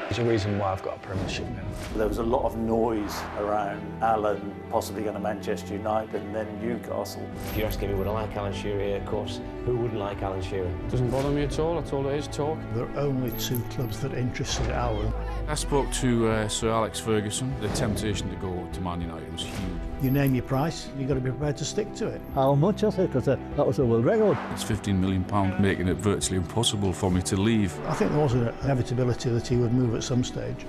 There's a reason why I've got a Premiership medal. There was a lot of noise around Alan possibly going to Manchester United and then Newcastle. If you're asking me would I like Alan Shearer here, of course, who wouldn't like Alan Shearer? Doesn't bother me at all it is talk. There are only two clubs that are interested in Alan. I spoke to Sir Alex Ferguson. The temptation to go to Man United was huge. You name your price, you've got to be prepared to stick to it. How much was it? Because that was a world record. It's £15 million, making it virtually impossible for me to leave. I think there was an inevitability that he would move at some stage.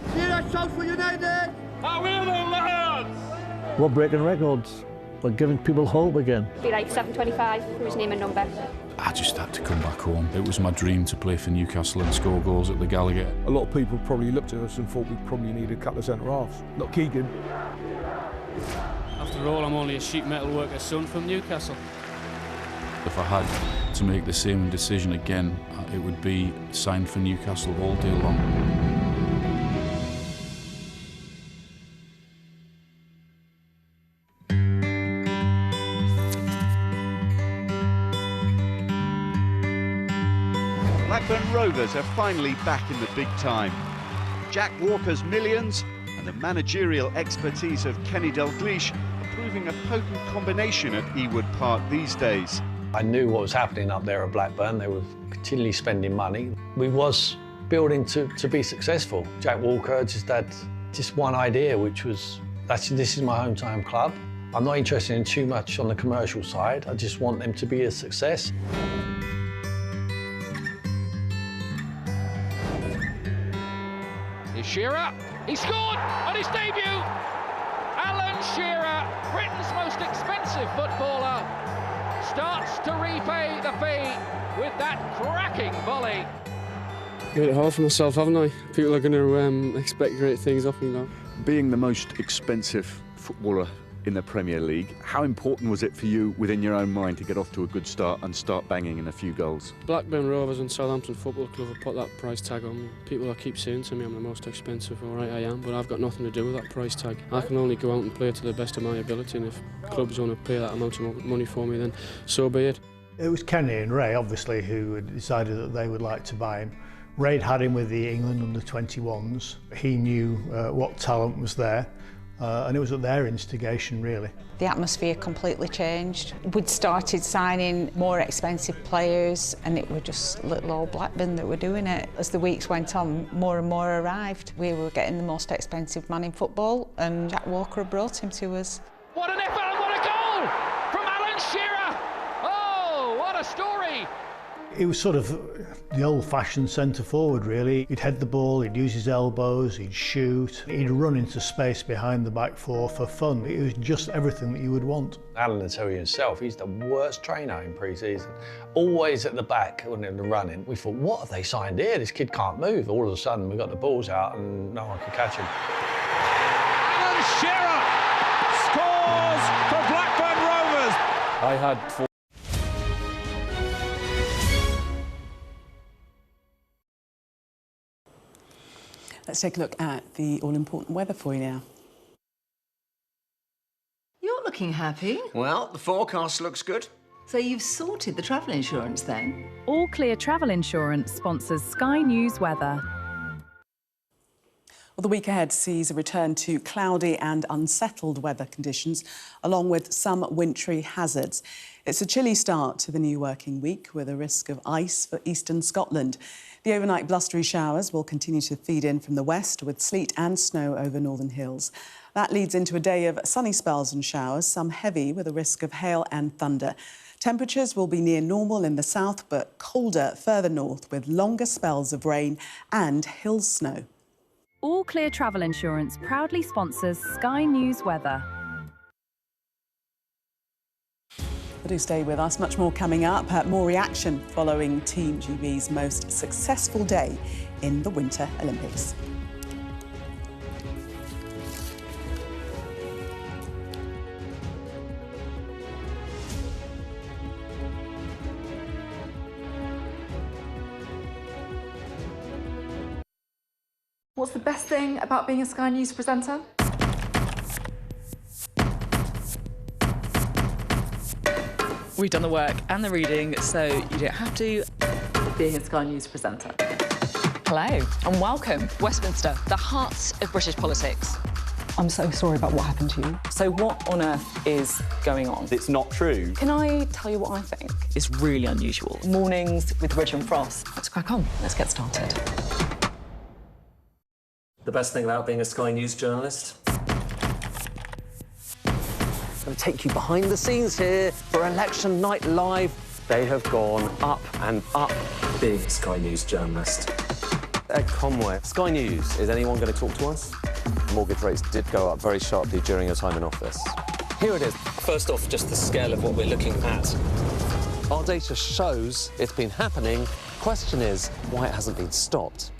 For United! I will, lads! We're breaking records. We're giving people hope again. Be like 725, whose name and number. I just had to come back home. It was my dream to play for Newcastle and score goals at the Gallagher. A lot of people probably looked at us and thought we probably needed a couple of centre-halves. Not Keegan. After all, I'm only a sheet metal worker's son from Newcastle. If I had to make the same decision again, it would be signed for Newcastle all day long. Blackburn Rovers are finally back in the big time. Jack Walker's millions and the managerial expertise of Kenny Dalglish are proving a potent combination at Ewood Park these days. I knew what was happening up there at Blackburn. They were continually spending money. We was building to be successful. Jack Walker just had one idea, which was, this is my hometown club. I'm not interested in too much on the commercial side. I just want them to be a success. Shearer, he scored on his debut! Alan Shearer, Britain's most expensive footballer, starts to repay the fee with that cracking volley. Made it hard for myself, haven't I? People are going to expect great things of me now. Being the most expensive footballer in the Premier League, how important was it for you within your own mind to get off to a good start and start banging in a few goals? Blackburn Rovers and Southampton Football Club have put that price tag on me. People keep saying to me I'm the most expensive, all right I am, but I've got nothing to do with that price tag. I can only go out and play to the best of my ability, and if clubs want to pay that amount of money for me, then so be it. It was Kenny and Ray, obviously, who had decided that they would like to buy him. Raid had him with the England under-21s. He knew what talent was there, and it was at their instigation, really. The atmosphere completely changed. We'd started signing more expensive players, and it were just little old Blackburn that were doing it. As the weeks went on, more and more arrived. We were getting the most expensive man in football, and Jack Walker had brought him to us. What an effort and what a goal from Alan Shearer! Oh, what a story! He was sort of the old-fashioned centre-forward, really. He'd head the ball, he'd use his elbows, he'd shoot, he'd run into space behind the back four for fun. It was just everything that you would want. Alan will tell you himself, he's the worst trainer in pre-season. Always at the back when they're running. We thought, what have they signed here? This kid can't move. All of a sudden, we got the balls out and no one could catch him. Alan Shearer scores for Blackburn Rovers! I had 4. Let's take a look at the all-important weather for you now. You're looking happy. Well, the forecast looks good. So you've sorted the travel insurance then? All Clear Travel Insurance sponsors Sky News Weather. Well, the week ahead sees a return to cloudy and unsettled weather conditions, along with some wintry hazards. It's a chilly start to the new working week, with a risk of ice for eastern Scotland. The overnight blustery showers will continue to feed in from the west, with sleet and snow over northern hills. That leads into a day of sunny spells and showers, some heavy with a risk of hail and thunder. Temperatures will be near normal in the south, but colder further north, with longer spells of rain and hill snow. All Clear Travel Insurance proudly sponsors Sky News Weather. Do stay with us. Much more coming up. More reaction following Team GB's most successful day in the Winter Olympics. What's the best thing about being a Sky News presenter? We've done the work and the reading, so you don't have to. Being a Sky News presenter. Hello and welcome. Westminster, the heart of British politics. I'm so sorry about what happened to you. So what on earth is going on? It's not true. Can I tell you what I think? It's really unusual. Mornings with Richard and Frost. Let's crack on. Let's get started. The best thing about being a Sky News journalist? I'm going to take you behind the scenes here for Election Night Live. They have gone up and up. Being a Sky News journalist. Ed Conway, Sky News, is anyone going to talk to us? Mortgage rates did go up very sharply during your time in office. Here it is. First off, just the scale of what we're looking at. Our data shows it's been happening. Question is, why it hasn't been stopped.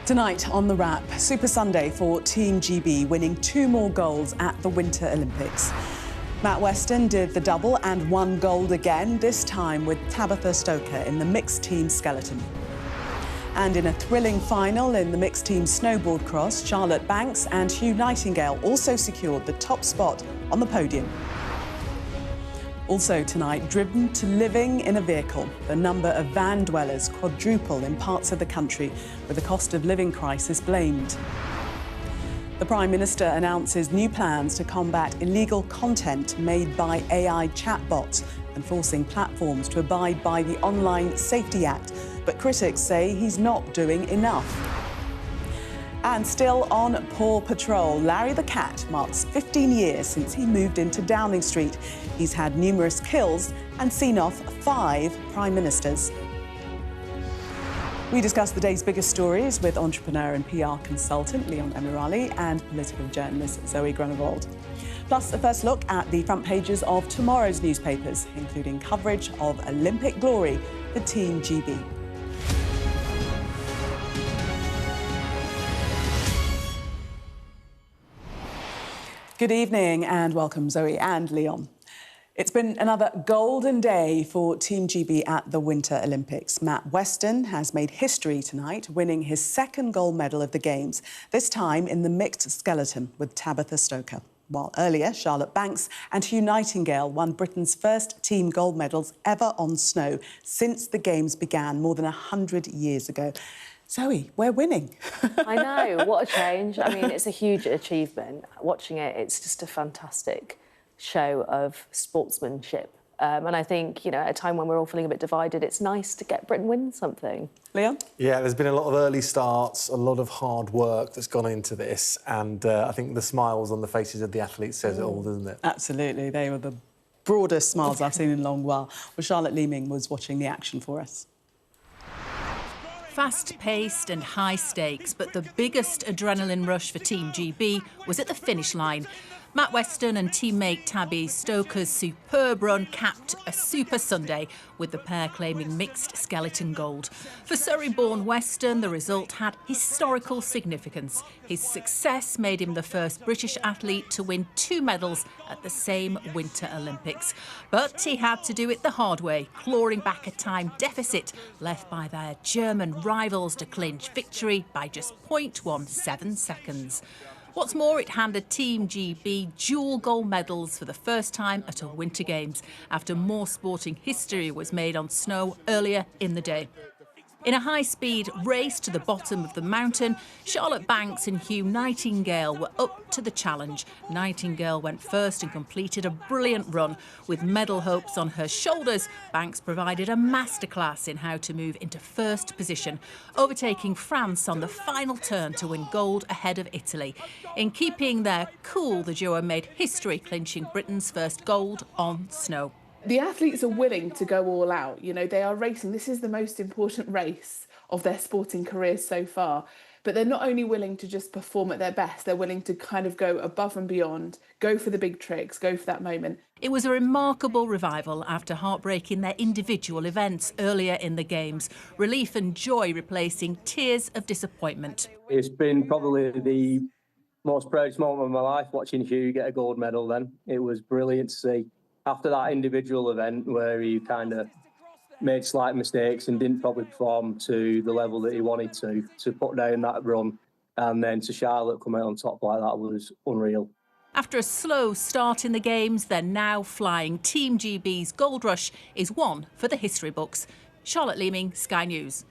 Tonight on The Wrap, Super Sunday for Team GB, winning 2 more golds at the Winter Olympics. Matt Weston did the double and won gold again, this time with Tabitha Stoker in the mixed team skeleton. And in a thrilling final in the mixed team snowboard cross, Charlotte Banks and Hugh Nightingale also secured the top spot on the podium. Also tonight, driven to living in a vehicle. The number of van dwellers quadruple in parts of the country, with the cost of living crisis blamed. The Prime Minister announces new plans to combat illegal content made by AI chatbots and forcing platforms to abide by the Online Safety Act. But critics say he's not doing enough. And still on Paw Patrol, Larry the cat marks 15 years since he moved into Downing Street. He's had numerous kills and seen off 5 Prime Ministers. We discuss the day's biggest stories with entrepreneur and PR consultant Leon Emirali and political journalist Zoe Grunewald. Plus, a first look at the front pages of tomorrow's newspapers, including coverage of Olympic glory for Team GB. Good evening and welcome, Zoe and Leon. It's been another golden day for Team GB at the Winter Olympics. Matt Weston has made history tonight, winning his 2nd gold medal of the Games, this time in the mixed skeleton with Tabitha Stoker. While earlier, Charlotte Banks and Hugh Nightingale won Britain's first team gold medals ever on snow since the Games began more than 100 years ago. Zoe, we're winning. I know, what a change. I mean, it's a huge achievement. Watching it, it's just a fantastic show of sportsmanship. And I think, you know, at a time when we're all feeling a bit divided, it's nice to get Britain win something. Leon? Yeah, there's been a lot of early starts, a lot of hard work that's gone into this, and I think the smiles on the faces of the athletes says it all, doesn't it? Absolutely. They were the broadest smiles I've seen in a long while. Well, Charlotte Leeming was watching the action for us. Fast-paced and high stakes, but the biggest adrenaline rush for Team GB was at the finish line. Matt Weston and teammate Tabby Stoker's superb run capped a Super Sunday, with the pair claiming mixed skeleton gold. For Surrey-born Weston, the result had historical significance. His success made him the first British athlete to win 2 medals at the same Winter Olympics. But he had to do it the hard way, clawing back a time deficit left by their German rivals to clinch victory by just 0.17 seconds. What's more, it handed Team GB dual gold medals for the first time at a Winter Games, after more sporting history was made on snow earlier in the day. In a high-speed race to the bottom of the mountain, Charlotte Banks and Hugh Nightingale were up to the challenge. Nightingale went first and completed a brilliant run. With medal hopes on her shoulders, Banks provided a masterclass in how to move into first position, overtaking France on the final turn to win gold ahead of Italy. In keeping their cool, the duo made history, clinching Britain's first gold on snow. The athletes are willing to go all out. You know, they are racing. This is the most important race of their sporting careers so far. But they're not only willing to just perform at their best, they're willing to kind of go above and beyond, go for the big tricks, go for that moment. It was a remarkable revival after heartbreaking their individual events earlier in the Games. Relief and joy replacing tears of disappointment. It's been probably the most proudest moment of my life watching Hugh get a gold medal then. It was brilliant to see. After that individual event where he kind of made slight mistakes and didn't probably perform to the level that he wanted to put down that run, and then to Charlotte come out on top like that was unreal. After a slow start in the Games, they're now flying. Team GB's gold rush is one for the history books. Charlotte Leeming, Sky News.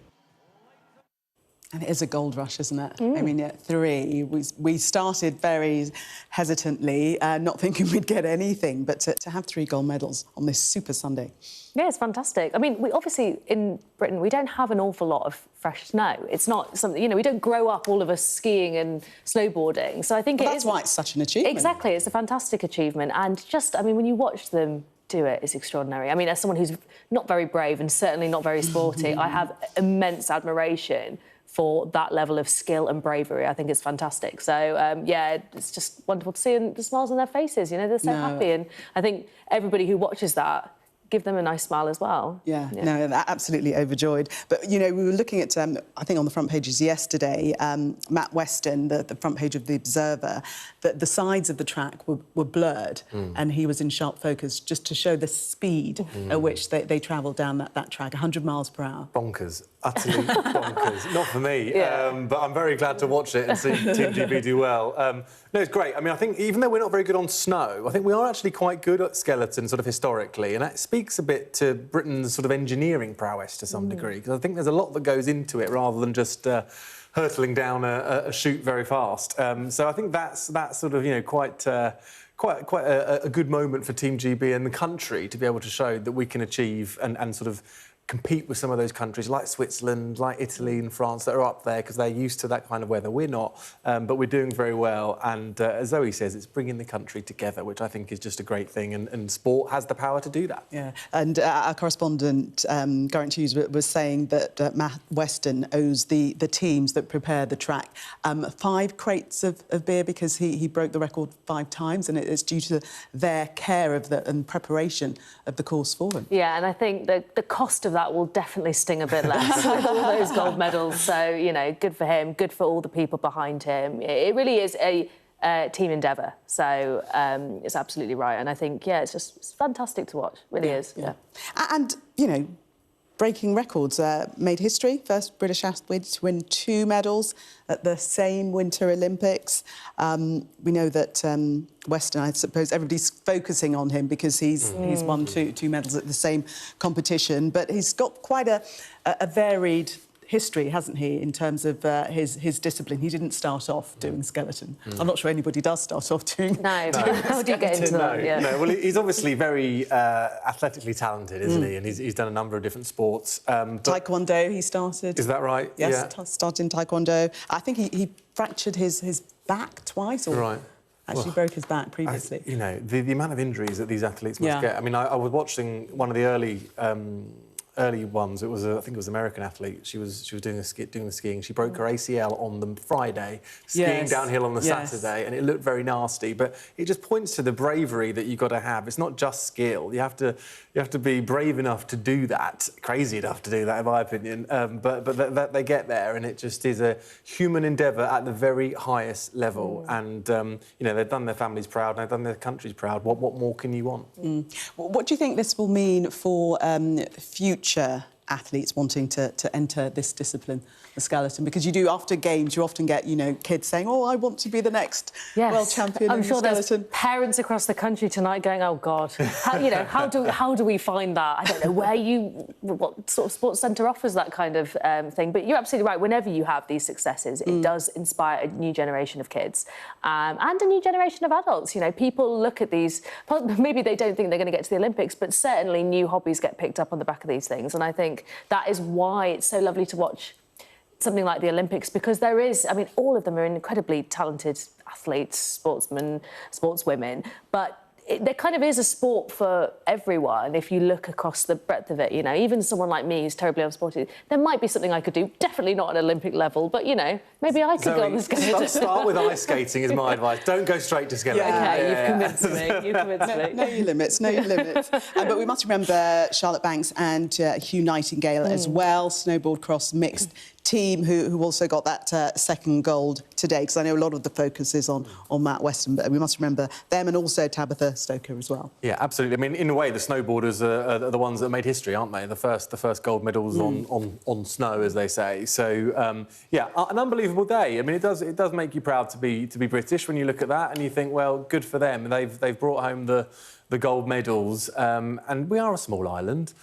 And it is a gold rush, isn't it? I mean, at 3, we started very hesitantly, not thinking we'd get anything, but to have 3 gold medals on this Super Sunday. Yeah, it's fantastic. I mean, we obviously, in Britain, we don't have an awful lot of fresh snow. It's not something, you know, we don't grow up, all of us, skiing and snowboarding. So I think that's why it's such an achievement. Exactly, it's a fantastic achievement. And just, I mean, when you watch them do it, it's extraordinary. I mean, as someone who's not very brave and certainly not very sporty, I have immense admiration for that level of skill and bravery. I think it's fantastic. So, yeah, it's just wonderful to see the smiles on their faces. You know, they're so happy. And I think everybody who watches that give them a nice smile as well. Yeah, no, absolutely overjoyed. But, you know, we were looking at, I think on the front pages yesterday, Matt Weston, the front page of The Observer, that the sides of the track were blurred and he was in sharp focus just to show the speed at which they travelled down that track, 100 miles per hour. Bonkers. Utterly bonkers. Not for me, Yeah. but I'm very glad to watch it and see Team GB do well. No, it's great. I mean, I think even though we're not very good on snow, I think we are actually quite good at skeleton, sort of historically, and that speaks a bit to Britain's sort of engineering prowess to some degree, because I think there's a lot that goes into it rather than just hurtling down a chute very fast. So I think that's sort of, you know, quite a good moment for Team GB and the country to be able to show that we can achieve and sort of compete with some of those countries like Switzerland, like Italy and France that are up there because they're used to that kind of weather. We're not, but we're doing very well. And as Zoe says, it's bringing the country together, which I think is just a great thing. And sport has the power to do that. Yeah, and our correspondent, Geraint Hughes, was saying that Matt Weston owes the teams that prepare the track 5 crates of beer because he broke the record 5 times, and it's due to their care of and preparation of the course for him. Yeah, and I think the cost of that will definitely sting a bit less with all those gold medals. So, you know, good for him, good for all the people behind him. It really is a team endeavour. So it's absolutely right. And I think, yeah, it's fantastic to watch. Really is. Yeah. And, you know, breaking records, made history. First British athlete to win 2 medals at the same Winter Olympics. We know that Weston, I suppose everybody's focusing on him because he's won two medals at the same competition, but he's got quite a varied history, hasn't he, in terms of his discipline. He didn't start off doing skeleton. I'm not sure anybody does start off doing how do you get into that? Yeah. No, well, he's obviously very athletically talented, isn't he? And he's done a number of different sports. Taekwondo, he started. Is that right? Yes, started in Taekwondo. I think he fractured his back twice, or actually broke his back previously. You know, the amount of injuries that these athletes must get. I mean, I was watching one of the early ones. It was I think it was an American athlete. She was doing the skiing. She broke her ACL on the Friday, skiing downhill on the Saturday, and it looked very nasty. But it just points to the bravery that you've got to have. It's not just skill. You have to be brave enough to do that, crazy enough to do that, in my opinion. But they get there, and it just is a human endeavour at the very highest level. And you know, they've done their families proud, and they've done their countries proud. What more can you want? What do you think this will mean for future athletes wanting to enter this discipline, the skeleton? Because you do, after games, you often get, you know, kids saying, oh, I want to be the next world champion in the skeleton. I'm sure there's parents across the country tonight going, oh, God, how do we find that? I don't know what sort of sports centre offers that kind of thing. But you're absolutely right. Whenever you have these successes, it does inspire a new generation of kids and a new generation of adults. You know, people look at these, maybe they don't think they're going to get to the Olympics, but certainly new hobbies get picked up on the back of these things. And I think that is why it's so lovely to watch something like the Olympics, because there is, I mean, all of them are incredibly talented athletes, sportsmen, sportswomen, but there kind of is a sport for everyone if you look across the breadth of it, you know. Even someone like me who's terribly unsported, there might be something I could do, definitely not at an Olympic level, but, you know, maybe I could go on the skeleton. Start with ice skating is my advice. Don't go straight to skeleton. OK, you've convinced me. You've convinced me. Know your limits, know your limits. But we must remember Charlotte Banks and Hugh Nightingale as well, snowboard cross mixed team who also got that second gold today, because I know a lot of the focus is on Matt Weston, but we must remember them and also Tabitha Stoker as well. Yeah, absolutely. I mean, in a way, the snowboarders are the ones that made history, aren't they? The first gold medals on snow, as they say. So, yeah, an unbelievable day. I mean, it does make you proud to be British when you look at that and you think, well, good for them. They've brought home the gold medals, and we are a small island.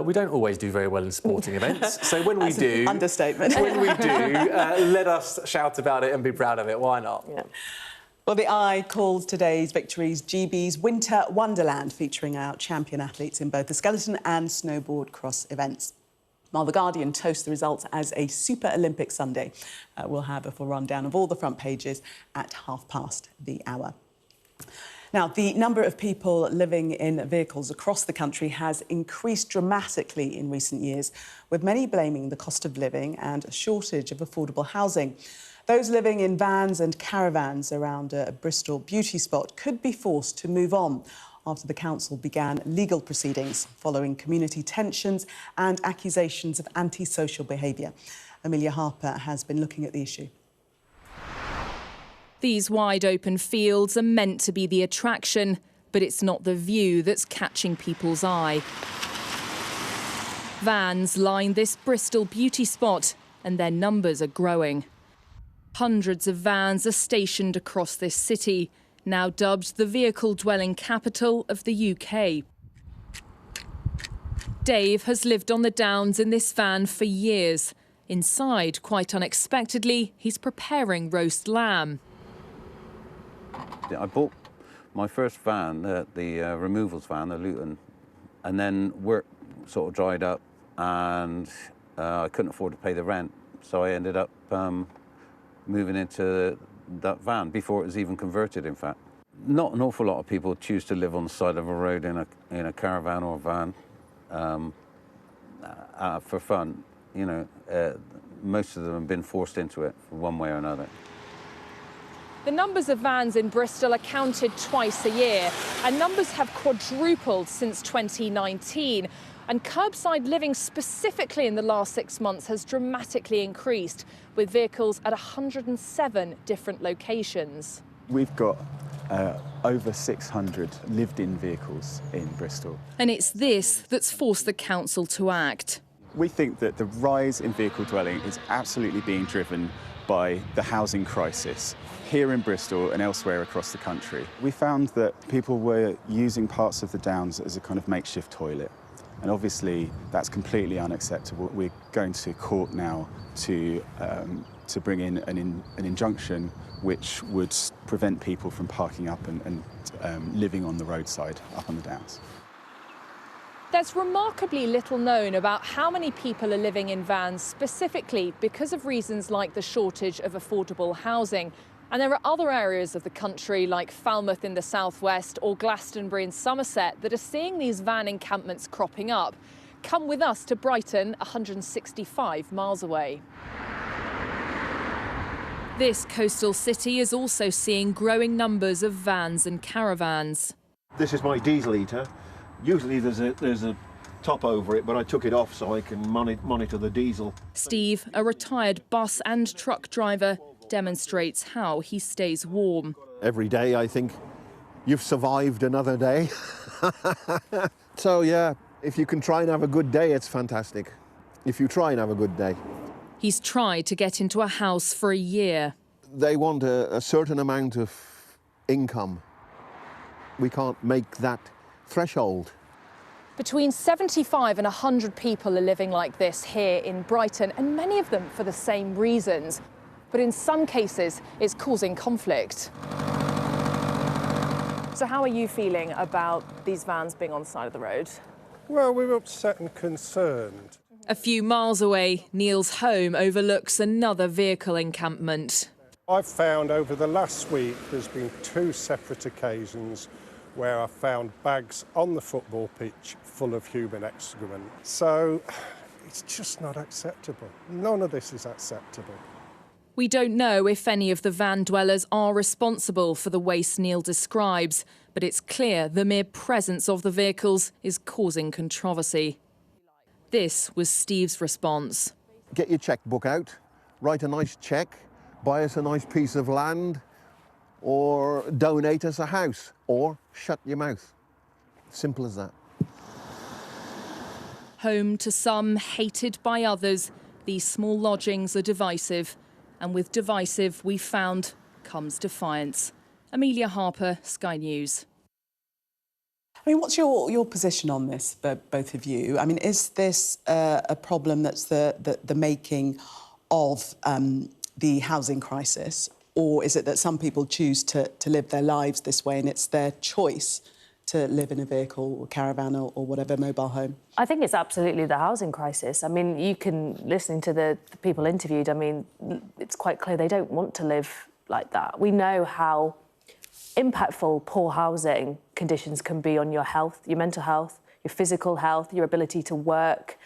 We don't always do very well in sporting events, so when we do... understatement. When we do, let us shout about it and be proud of it. Why not? Yeah. Well, the Eye called today's victories GB's Winter Wonderland, featuring our champion athletes in both the skeleton and snowboard cross events. While The Guardian toasts the results as a Super Olympic Sunday. We'll have a full rundown of all the front pages at hour. Now, the number of people living in vehicles across the country has increased dramatically in recent years, with many blaming the cost of living and a shortage of affordable housing. Those living in vans and caravans around a Bristol beauty spot could be forced to move on after the council began legal proceedings following community tensions and accusations of antisocial behaviour. Amelia Harper has been looking at the issue. These wide-open fields are meant to be the attraction, but it's not the view that's catching people's eye. Vans line this Bristol beauty spot, and their numbers are growing. Hundreds of vans are stationed across this city, now dubbed the vehicle-dwelling capital of the UK. Dave has lived on the Downs in this van for years. Inside, quite unexpectedly, he's preparing roast lamb. I bought my first van, the removals van, the Luton, and then work sort of dried up and I couldn't afford to pay the rent, so I ended up moving into that van before it was even converted, in fact. Not an awful lot of people choose to live on the side of a road in a caravan or a van for fun. You know, most of them have been forced into it one way or another. The numbers of vans in Bristol are counted twice a year, and numbers have quadrupled since 2019. And curbside living specifically in the last 6 months has dramatically increased, with vehicles at 107 different locations. We've got over 600 lived-in vehicles in Bristol. And it's this that's forced the council to act. We think that the rise in vehicle dwelling is absolutely being driven by the housing crisis here in Bristol and elsewhere across the country. We found that people were using parts of the Downs as a kind of makeshift toilet. And obviously, that's completely unacceptable. We're going to court now to bring in an injunction which would prevent people from parking up and living on the roadside up on the Downs. There's remarkably little known about how many people are living in vans specifically because of reasons like the shortage of affordable housing. And there are other areas of the country, like Falmouth in the southwest or Glastonbury in Somerset, that are seeing these van encampments cropping up. Come with us to Brighton, 165 miles away. This coastal city is also seeing growing numbers of vans and caravans. This is my diesel eater. Usually there's a top over it, but I took it off so I can monitor the diesel. Steve, a retired bus and truck driver, demonstrates how he stays warm. Every day I think, you've survived another day. So yeah, if you can try and have a good day, it's fantastic. If you try and have a good day. He's tried to get into a house for a year. They want a certain amount of income. We can't make that threshold. Between 75 and 100 people are living like this here in Brighton, and many of them for the same reasons. But in some cases, it's causing conflict. So how are you feeling about these vans being on the side of the road? Well, we're upset and concerned. A few miles away, Neil's home overlooks another vehicle encampment. I've found over the last week there's been 2 separate occasions where I found bags on the football pitch full of human excrement. So it's just not acceptable. None of this is acceptable. We don't know if any of the van dwellers are responsible for the waste Neil describes, but it's clear the mere presence of the vehicles is causing controversy. This was Steve's response. Get your checkbook out, write a nice cheque, buy us a nice piece of land, or donate us a house, or shut your mouth. Simple as that. Home to some, hated by others, these small lodgings are divisive. And with divisive, we found, comes defiance. Amelia Harper, Sky News. I mean, what's your position on this, both of you? I mean, is this a problem that's the making of the housing crisis? Or is it that some people choose to live their lives this way and it's their choice to live in a vehicle or caravan or whatever mobile home? I think it's absolutely the housing crisis. I mean, you can, listening to the people interviewed, I mean, it's quite clear they don't want to live like that. We know how impactful poor housing conditions can be on your health, your mental health, your physical health, your ability to work.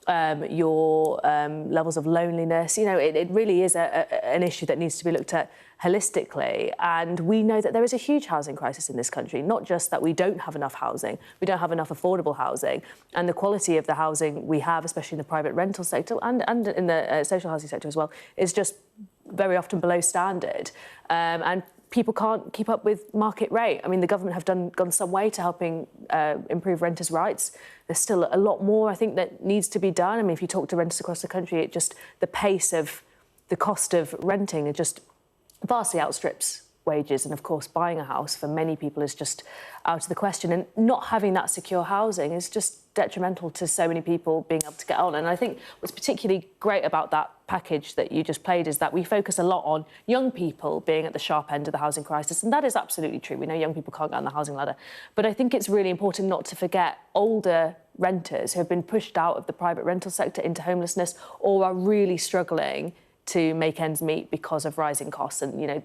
your levels of loneliness. You know, it really is an issue that needs to be looked at holistically. And we know that there is a huge housing crisis in this country, not just that we don't have enough housing, we don't have enough affordable housing, and the quality of the housing we have, especially in the private rental sector and in the social housing sector as well, is just very often below standard. And people can't keep up with market rate. I mean, the government have gone some way to helping improve renters' rights. There's still a lot more, I think, that needs to be done. I mean, if you talk to renters across the country, the pace of the cost of renting it just vastly outstrips wages. And of course, buying a house for many people is just out of the question. And not having that secure housing is just detrimental to so many people being able to get on. And I think what's particularly great about that package that you just played is that we focus a lot on young people being at the sharp end of the housing crisis. And that is absolutely true. We know young people can't get on the housing ladder. But I think it's really important not to forget older renters who have been pushed out of the private rental sector into homelessness or are really struggling to make ends meet because of rising costs and, you know,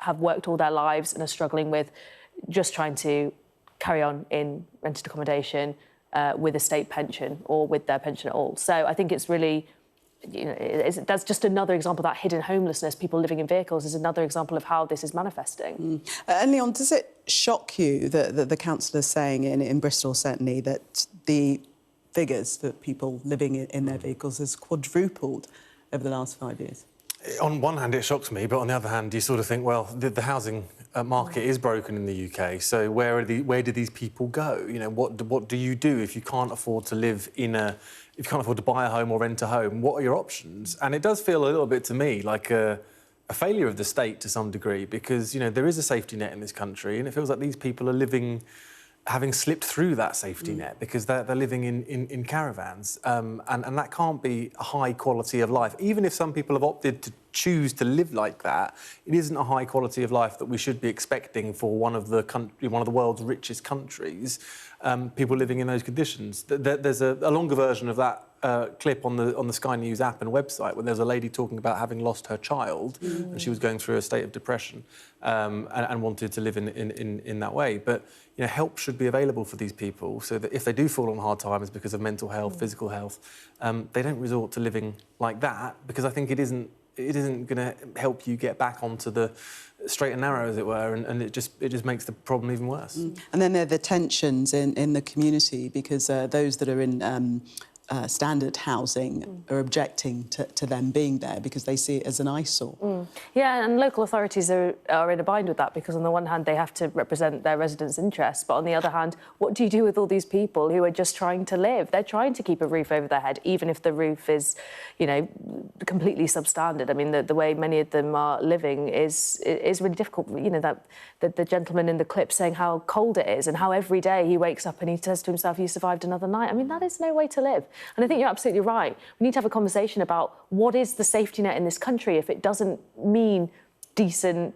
have worked all their lives and are struggling with just trying to carry on in rented accommodation with a state pension or with their pension at all. So I think it's really, you know, that's just another example of that hidden homelessness. People living in vehicles is another example of how this is manifesting. And Leon, does it shock you that the councillor's saying in Bristol, certainly, that the figures for people living in their vehicles has quadrupled over the last 5 years? On one hand, it shocks me, but on the other hand, you sort of think, well, the housing market is broken in the UK. So where do these people go? You know, what do you do if you can't afford to live if you can't afford to buy a home or rent a home? What are your options? And it does feel a little bit to me like a failure of the state to some degree, because, you know, there is a safety net in this country, and it feels like these people are living, having slipped through that safety net because they're living in caravans. And that can't be a high quality of life. Even if some people have opted to choose to live like that, it isn't a high quality of life that we should be expecting for one of the world's richest countries, people living in those conditions. There's a longer version of that clip on the Sky News app and website where there's a lady talking about having lost her child and she was going through a state of depression and wanted to live in that way. But, you know, help should be available for these people so that if they do fall on hard times because of mental health, physical health, they don't resort to living like that, because I think it isn't going to help you get back onto the straight and narrow, as it were, and it just makes the problem even worse. And then there are the tensions in the community, because those that are in standard housing are objecting to them being there because they see it as an eyesore. Yeah, and local authorities are in a bind with that, because on the one hand they have to represent their residents' interests, but on the other hand, what do you do with all these people who are just trying to live? They're trying to keep a roof over their head, even if the roof is, you know, completely substandard. I mean, the way many of them are living is really difficult. You know, that the gentleman in the clip saying how cold it is and how every day he wakes up and he says to himself, "You survived another night." I mean, that is no way to live. And I think you're absolutely right. We need to have a conversation about what is the safety net in this country if it doesn't mean decent,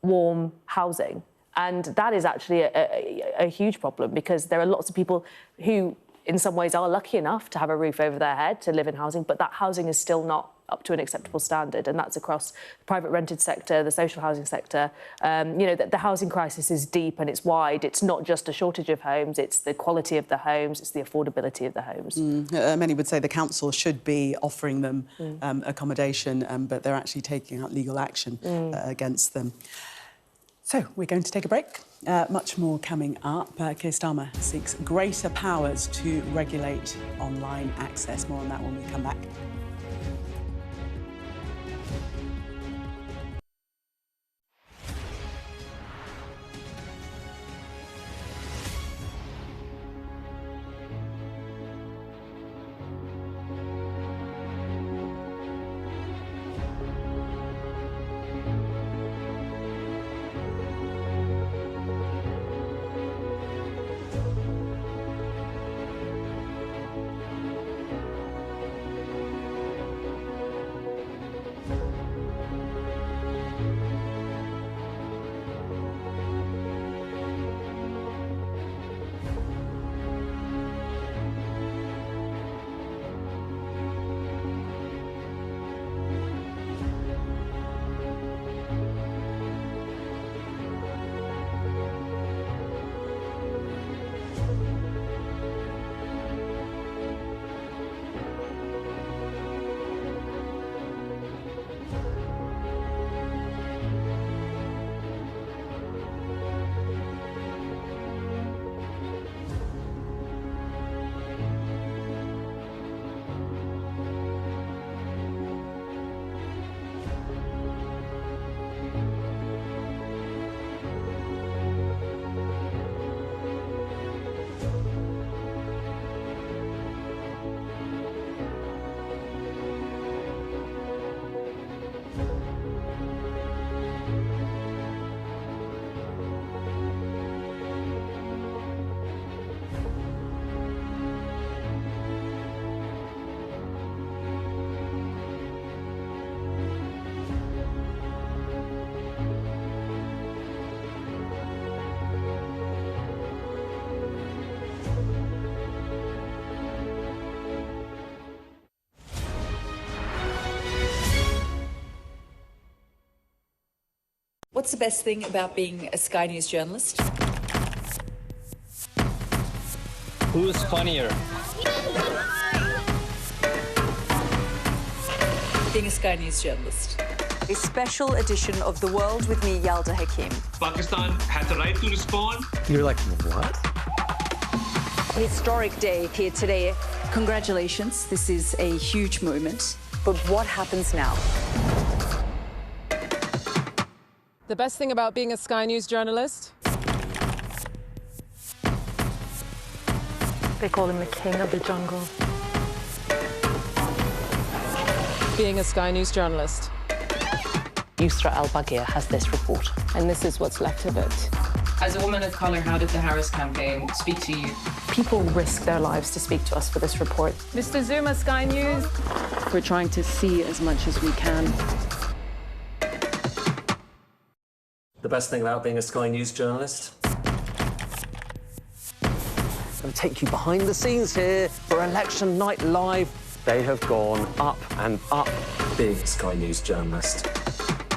warm housing. And that is actually a huge problem, because there are lots of people who, in some ways, are lucky enough to have a roof over their head, to live in housing, but that housing is still not up to an acceptable standard, and that's across the private rented sector, the social housing sector. You know, the housing crisis is deep and it's wide. It's not just a shortage of homes, it's the quality of the homes, it's the affordability of the homes. Many would say the council should be offering them accommodation, but they're actually taking out legal action against them. So we're going to take a break. Much more coming up. Keir Starmer seeks greater powers to regulate online access. More on that when we come back. What's the best thing about being a Sky News journalist? Who's funnier? Being a Sky News journalist. A special edition of The World with me, Yalda Hakim. Pakistan has the right to respond. You're like, what? Historic day here today. Congratulations, this is a huge moment. But what happens now? The best thing about being a Sky News journalist? They call him the king of the jungle. Being a Sky News journalist. Yusra Al-Baghir has this report. And this is what's left of it. As a woman of colour, how did the Harris campaign speak to you? People risk their lives to speak to us for this report. Mr. Zuma, Sky News. We're trying to see as much as we can. The best thing about being a Sky News journalist? I'm going to take you behind the scenes here for Election Night Live. They have gone up and up. Big Sky News journalist.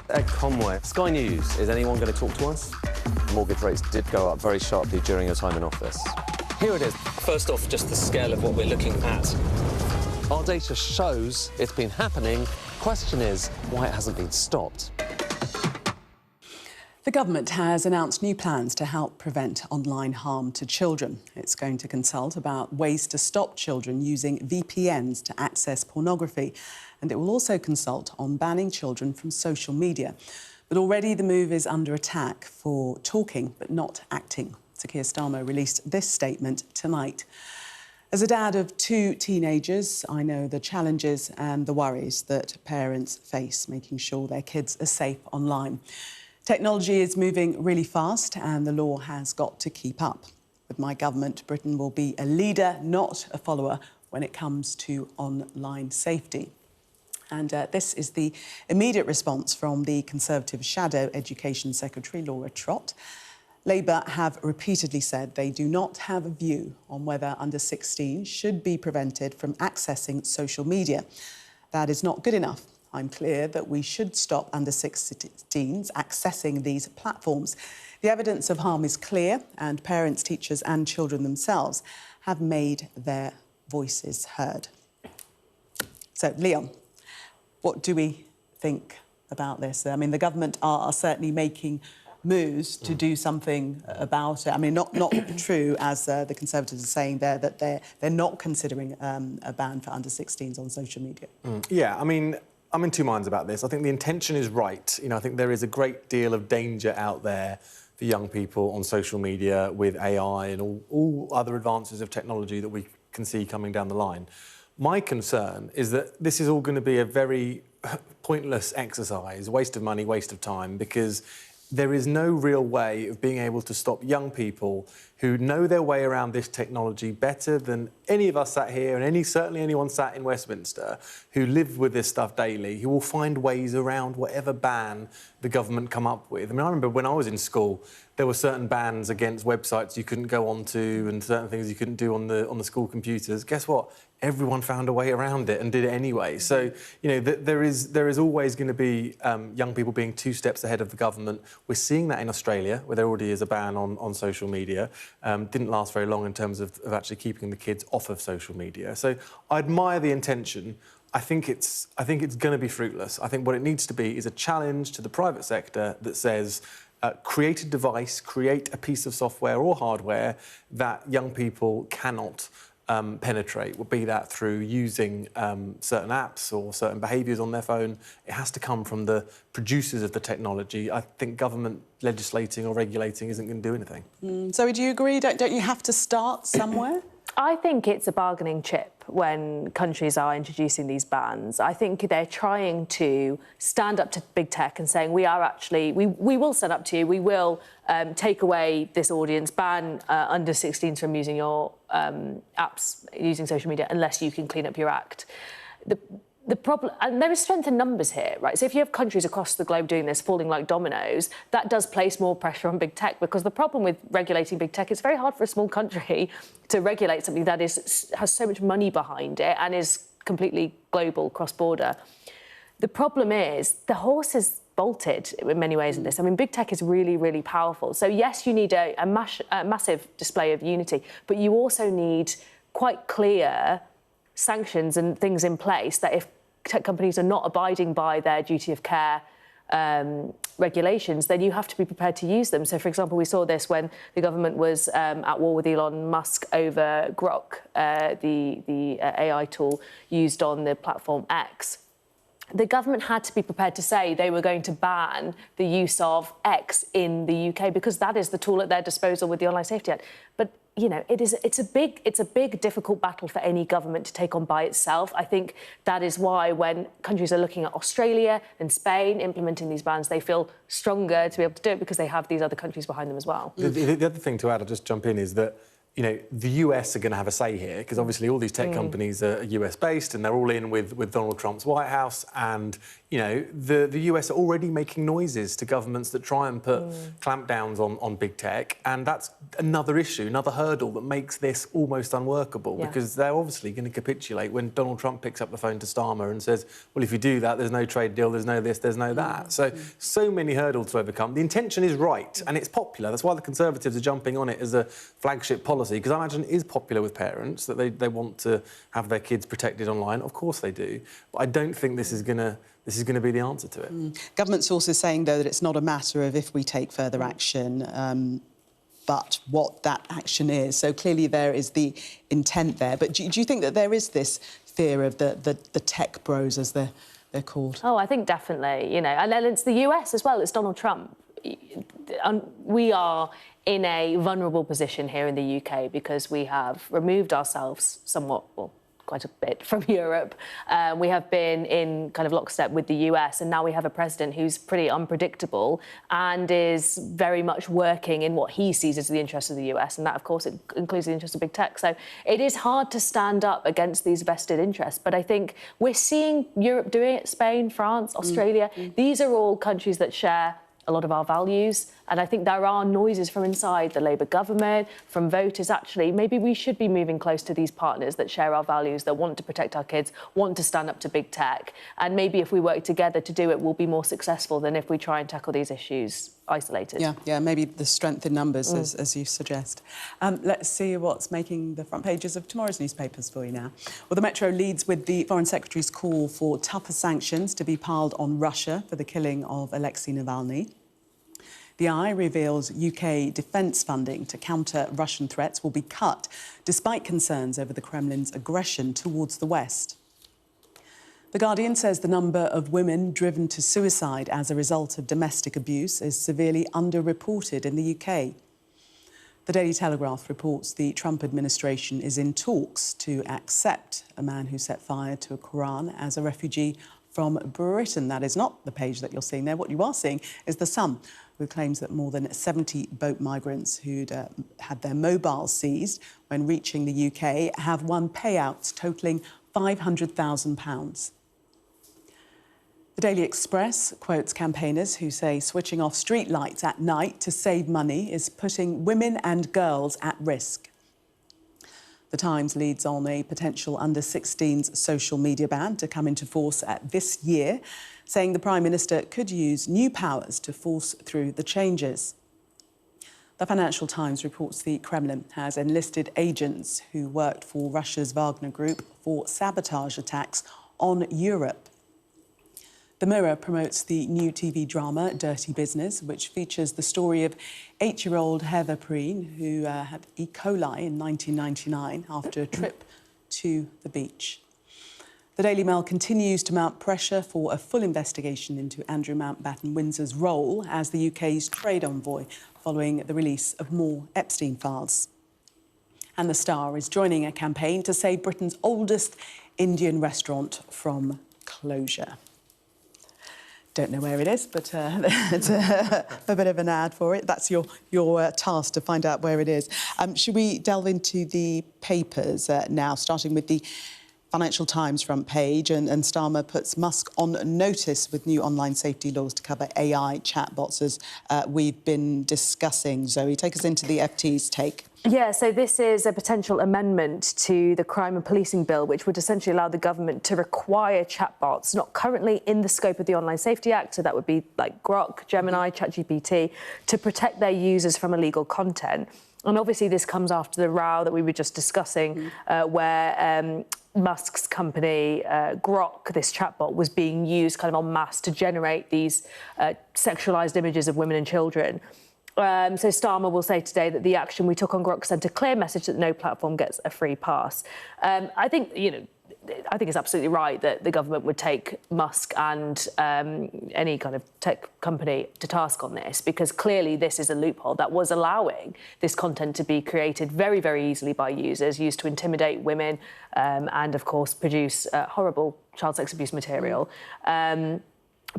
Ed Conway. Sky News, is anyone going to talk to us? Mortgage rates did go up very sharply during your time in office. Here it is. First off, just the scale of what we're looking at. Our data shows it's been happening. Question is, why it hasn't been stopped. The government has announced new plans to help prevent online harm to children. It's going to consult about ways to stop children using VPNs to access pornography. And it will also consult on banning children from social media. But already the move is under attack for talking but not acting. Sir Keir Starmer released this statement tonight. As a dad of 2 teenagers, I know the challenges and the worries that parents face making sure their kids are safe online. Technology is moving really fast and the law has got to keep up. With my government, Britain will be a leader, not a follower, when it comes to online safety. And this is the immediate response from the Conservative Shadow Education Secretary, Laura Trott. Labour have repeatedly said they do not have a view on whether under 16 should be prevented from accessing social media. That is not good enough. I'm clear that we should stop under 16s accessing these platforms. The evidence of harm is clear, and parents, teachers and children themselves have made their voices heard. So, Leon, what do we think about this? I mean, the government are certainly making moves to do something about it. I mean, not true, as the Conservatives are saying there, that they're not considering a ban for under 16s on social media. Yeah, I mean, I'm in 2 minds about this. I think the intention is right. You know, I think there is a great deal of danger out there for young people on social media with AI and all other advances of technology that we can see coming down the line. My concern is that this is all going to be a very pointless exercise, waste of money, waste of time, because there is no real way of being able to stop young people who know their way around this technology better than any of us sat here and certainly anyone sat in Westminster who live with this stuff daily, who will find ways around whatever ban the government come up with. I mean, I remember when I was in school, there were certain bans against websites you couldn't go onto and certain things you couldn't do on the school computers. Guess what? Everyone found a way around it and did it anyway. So, you know, there is always going to be young people being 2 steps ahead of the government. We're seeing that in Australia, where there already is a ban on social media. Didn't last very long in terms of actually keeping the kids off of social media. So I admire the intention. I think it's going to be fruitless. I think what it needs to be is a challenge to the private sector that says, create a device, create a piece of software or hardware that young people cannot penetrate, be that through using certain apps or certain behaviours on their phone. It has to come from the producers of the technology. I think government legislating or regulating isn't going to do anything. So do you agree? Don't you have to start somewhere? I think it's a bargaining chip when countries are introducing these bans. I think they're trying to stand up to big tech and saying, we will stand up to you, we will take away this audience, ban under 16s from using your apps, using social media, unless you can clean up your act. The problem, and there is strength in numbers here, right? So if you have countries across the globe doing this, falling like dominoes, that does place more pressure on big tech, because the problem with regulating big tech, it's very hard for a small country to regulate something that has so much money behind it and is completely global, cross-border. The problem is the horse is bolted in many ways in this. I mean, big tech is really, really powerful. So yes, you need a massive display of unity, but you also need quite clear sanctions and things in place that if tech companies are not abiding by their duty of care regulations, then you have to be prepared to use them. So, for example, we saw this when the government was at war with Elon Musk over Grok, the AI tool used on the platform X. The government had to be prepared to say they were going to ban the use of X in the UK because that is the tool at their disposal with the Online Safety Act. But you know, it's a big, difficult battle for any government to take on by itself. I think that is why when countries are looking at Australia and Spain implementing these bans, they feel stronger to be able to do it because they have these other countries behind them as well. The other thing to add, I'll just jump in, is that you know, the US are going to have a say here because obviously all these tech companies are US-based and they're all in with Donald Trump's White House, and you know, the US are already making noises to governments that try and put clampdowns on big tech, and that's another issue, another hurdle that makes this almost unworkable because they're obviously going to capitulate when Donald Trump picks up the phone to Starmer and says, well, if you do that, there's no trade deal, there's no this, there's no that. So many hurdles to overcome. The intention is right and it's popular. That's why the Conservatives are jumping on it as a flagship policy, because I imagine it is popular with parents that they want to have their kids protected online. Of course they do. But I don't think this is going to be the answer to it. Government sources saying, though, that it's not a matter of if we take further action, but what that action is. So clearly there is the intent there. But do you think that there is this fear of the tech bros, as they're called? Oh, I think definitely, you know. And then it's the US as well, it's Donald Trump. We are in a vulnerable position here in the UK because we have removed ourselves somewhat, well, quite a bit from Europe. We have been in kind of lockstep with the US, and now we have a president who's pretty unpredictable and is very much working in what he sees as the interests of the US, and that, of course, it includes the interests of big tech. So it is hard to stand up against these vested interests, but I think we're seeing Europe doing it, Spain, France, Australia. These are all countries that share a lot of our values, and I think there are noises from inside the Labour government, from voters, actually, maybe we should be moving close to these partners that share our values, that want to protect our kids, want to stand up to big tech, and maybe if we work together to do it, we'll be more successful than if we try and tackle these issues isolated. Yeah, maybe the strength in numbers, as you suggest. Let's see what's making the front pages of tomorrow's newspapers for you now. Well, the Metro leads with the Foreign Secretary's call for tougher sanctions to be piled on Russia for the killing of Alexei Navalny. The Eye reveals UK defence funding to counter Russian threats will be cut, despite concerns over the Kremlin's aggression towards the West. The Guardian says the number of women driven to suicide as a result of domestic abuse is severely underreported in the UK. The Daily Telegraph reports the Trump administration is in talks to accept a man who set fire to a Quran as a refugee from Britain. That is not the page that you're seeing there. What you are seeing is The Sun, with claims that more than 70 boat migrants who'd had their mobiles seized when reaching the UK have won payouts totalling £500,000. The Daily Express quotes campaigners who say switching off street lights at night to save money is putting women and girls at risk. The Times leads on a potential under-16s social media ban to come into force this year, saying the Prime Minister could use new powers to force through the changes. The Financial Times reports the Kremlin has enlisted agents who worked for Russia's Wagner Group for sabotage attacks on Europe. The Mirror promotes the new TV drama Dirty Business, which features the story of 8-year-old Heather Preen, who had E. coli in 1999 after a trip to the beach. The Daily Mail continues to mount pressure for a full investigation into Andrew Mountbatten-Windsor's role as the UK's trade envoy following the release of more Epstein files. And The Star is joining a campaign to save Britain's oldest Indian restaurant from closure. Don't know where it is, but it's a bit of an ad for it. That's your task, to find out where it is. Should we delve into the papers now, starting with the Financial Times front page, and Starmer puts Musk on notice with new online safety laws to cover AI chatbots, as we've been discussing. Zoe, take us into the FT's take. Yeah, so this is a potential amendment to the Crime and Policing Bill, which would essentially allow the government to require chatbots, not currently in the scope of the Online Safety Act, so that would be like Grok, Gemini, ChatGPT, to protect their users from illegal content. And obviously this comes after the row that we were just discussing, where Musk's company, Grok, this chatbot, was being used kind of en masse to generate these sexualised images of women and children. So Starmer will say today that the action we took on Grok sent a clear message that no platform gets a free pass. I think it's absolutely right that the government would take Musk and any kind of tech company to task on this, because clearly this is a loophole that was allowing this content to be created very, very easily by users, used to intimidate women and, of course, produce horrible child sex abuse material.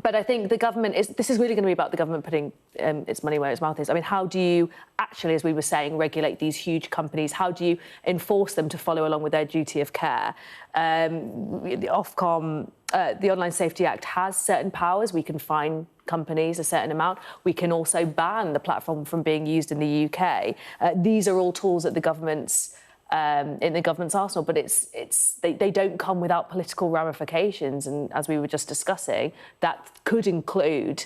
But I think the government this is really going to be about the government putting its money where its mouth is. I mean, how do you actually, as we were saying, regulate these huge companies? How do you enforce them to follow along with their duty of care? The Ofcom, the Online Safety Act has certain powers. We can fine companies a certain amount. We can also ban the platform from being used in the UK. These are all tools that the government's in the government's arsenal, but they don't come without political ramifications. And as we were just discussing, that could include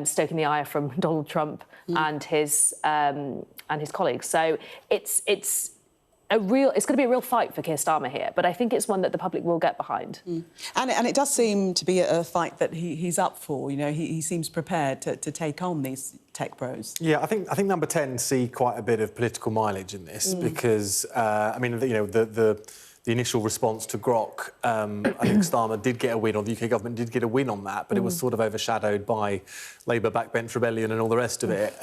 stoking the ire from Donald Trump and his colleagues. So it's going to be a real fight for Keir Starmer here, but I think it's one that the public will get behind. And it does seem to be a fight that he's up for. You know, he seems prepared to take on these tech bros. Yeah, I think number 10 see quite a bit of political mileage in this because I mean, you know, the initial response to Grok, I think Starmer did get a win, or the UK government did get a win on that, but it was sort of overshadowed by Labour backbench rebellion and all the rest of it.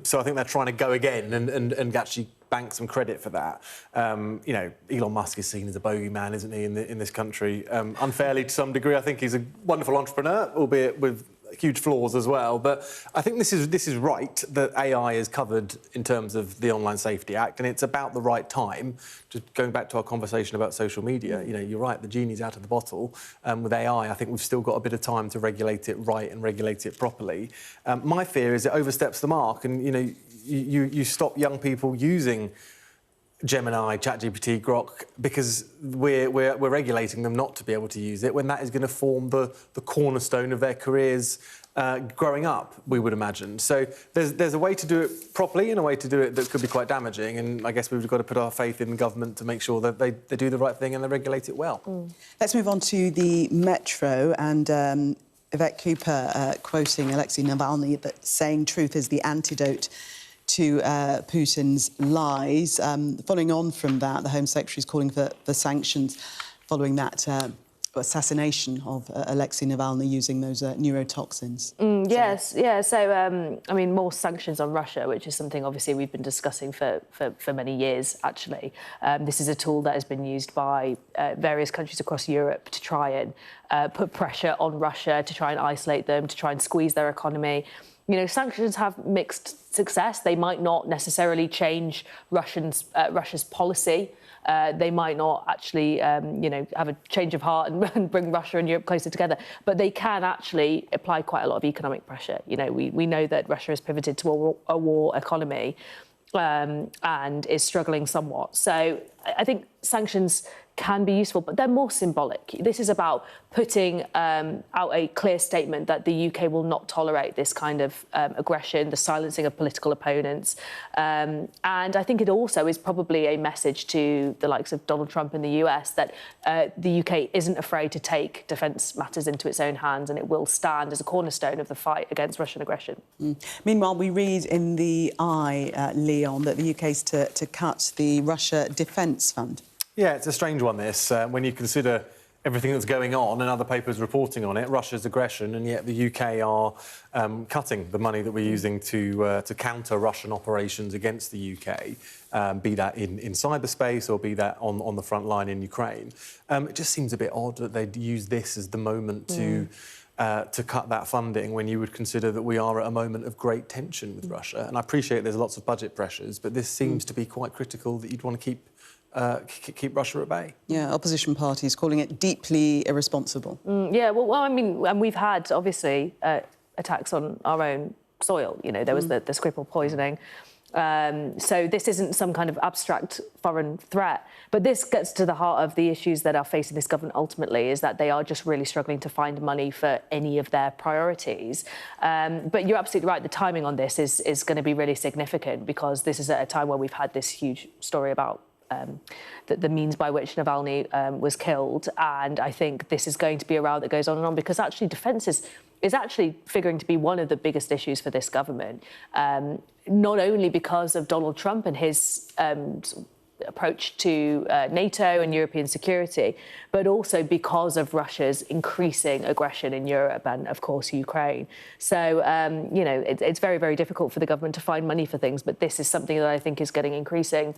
So I think they're trying to go again and actually bank some credit for that. You know, Elon Musk is seen as a bogeyman, isn't he, in this country? Unfairly to some degree. I think he's a wonderful entrepreneur, albeit with huge flaws as well. But I think this is right that AI is covered in terms of the Online Safety Act, and it's about the right time. Just going back to our conversation about social media, you know, you're right, the genie's out of the bottle. With AI, I think we've still got a bit of time to regulate it right and regulate it properly. My fear is it oversteps the mark, and, you know, you stop young people using Gemini, ChatGPT, Grok, because we're regulating them not to be able to use it, when that is going to form the cornerstone of their careers growing up, we would imagine. So there's a way to do it properly and a way to do it that could be quite damaging, and I guess we've got to put our faith in government to make sure that they do the right thing and they regulate it well. Let's move on to the Metro and Yvette Cooper quoting Alexei Navalny, that saying truth is the antidote to Putin's lies. Following on from that, the Home Secretary is calling for sanctions following that assassination of Alexei Navalny using those neurotoxins. Yes, yeah. So, I mean, more sanctions on Russia, which is something obviously we've been discussing for many years, actually. This is a tool that has been used by various countries across Europe to try and put pressure on Russia, to try and isolate them, to try and squeeze their economy. You know, sanctions have mixed success. They might not necessarily change Russia's policy. They might not actually, you know, have a change of heart and bring Russia and Europe closer together. But they can actually apply quite a lot of economic pressure. You know, we know that Russia has pivoted to a war economy and is struggling somewhat. So I think sanctions can be useful, but they're more symbolic. This is about putting out a clear statement that the UK will not tolerate this kind of aggression, the silencing of political opponents. And I think it also is probably a message to the likes of Donald Trump in the US that the UK isn't afraid to take defence matters into its own hands, and it will stand as a cornerstone of the fight against Russian aggression. Meanwhile, we read in the Eye, Leon, that the UK's to cut the Russia Defence Fund. Yeah, it's a strange one, this, when you consider everything that's going on and other papers reporting on it, Russia's aggression, and yet the UK are cutting the money that we're using to counter Russian operations against the UK, be that in cyberspace or be that on the front line in Ukraine. It just seems a bit odd that they'd use this as the moment to cut that funding when you would consider that we are at a moment of great tension with Russia. And I appreciate there's lots of budget pressures, but this seems to be quite critical, that you'd want to keep Russia at bay. Yeah, opposition parties calling it deeply irresponsible. Yeah, well, I mean, and we've had, obviously, attacks on our own soil. You know, there was the Skripal poisoning So this isn't some kind of abstract foreign threat, but this gets to the heart of the issues that are facing this government ultimately, is that they are just really struggling to find money for any of their priorities. But you're absolutely right, the timing on this is going to be really significant, because this is at a time where we've had this huge story about the means by which Navalny was killed. And I think this is going to be a row that goes on and on, because actually defence is actually figuring to be one of the biggest issues for this government, not only because of Donald Trump and his approach to NATO and European security, but also because of Russia's increasing aggression in Europe and, of course, Ukraine. So, you know, it's very, very difficult for the government to find money for things, but this is something that I think is getting increasing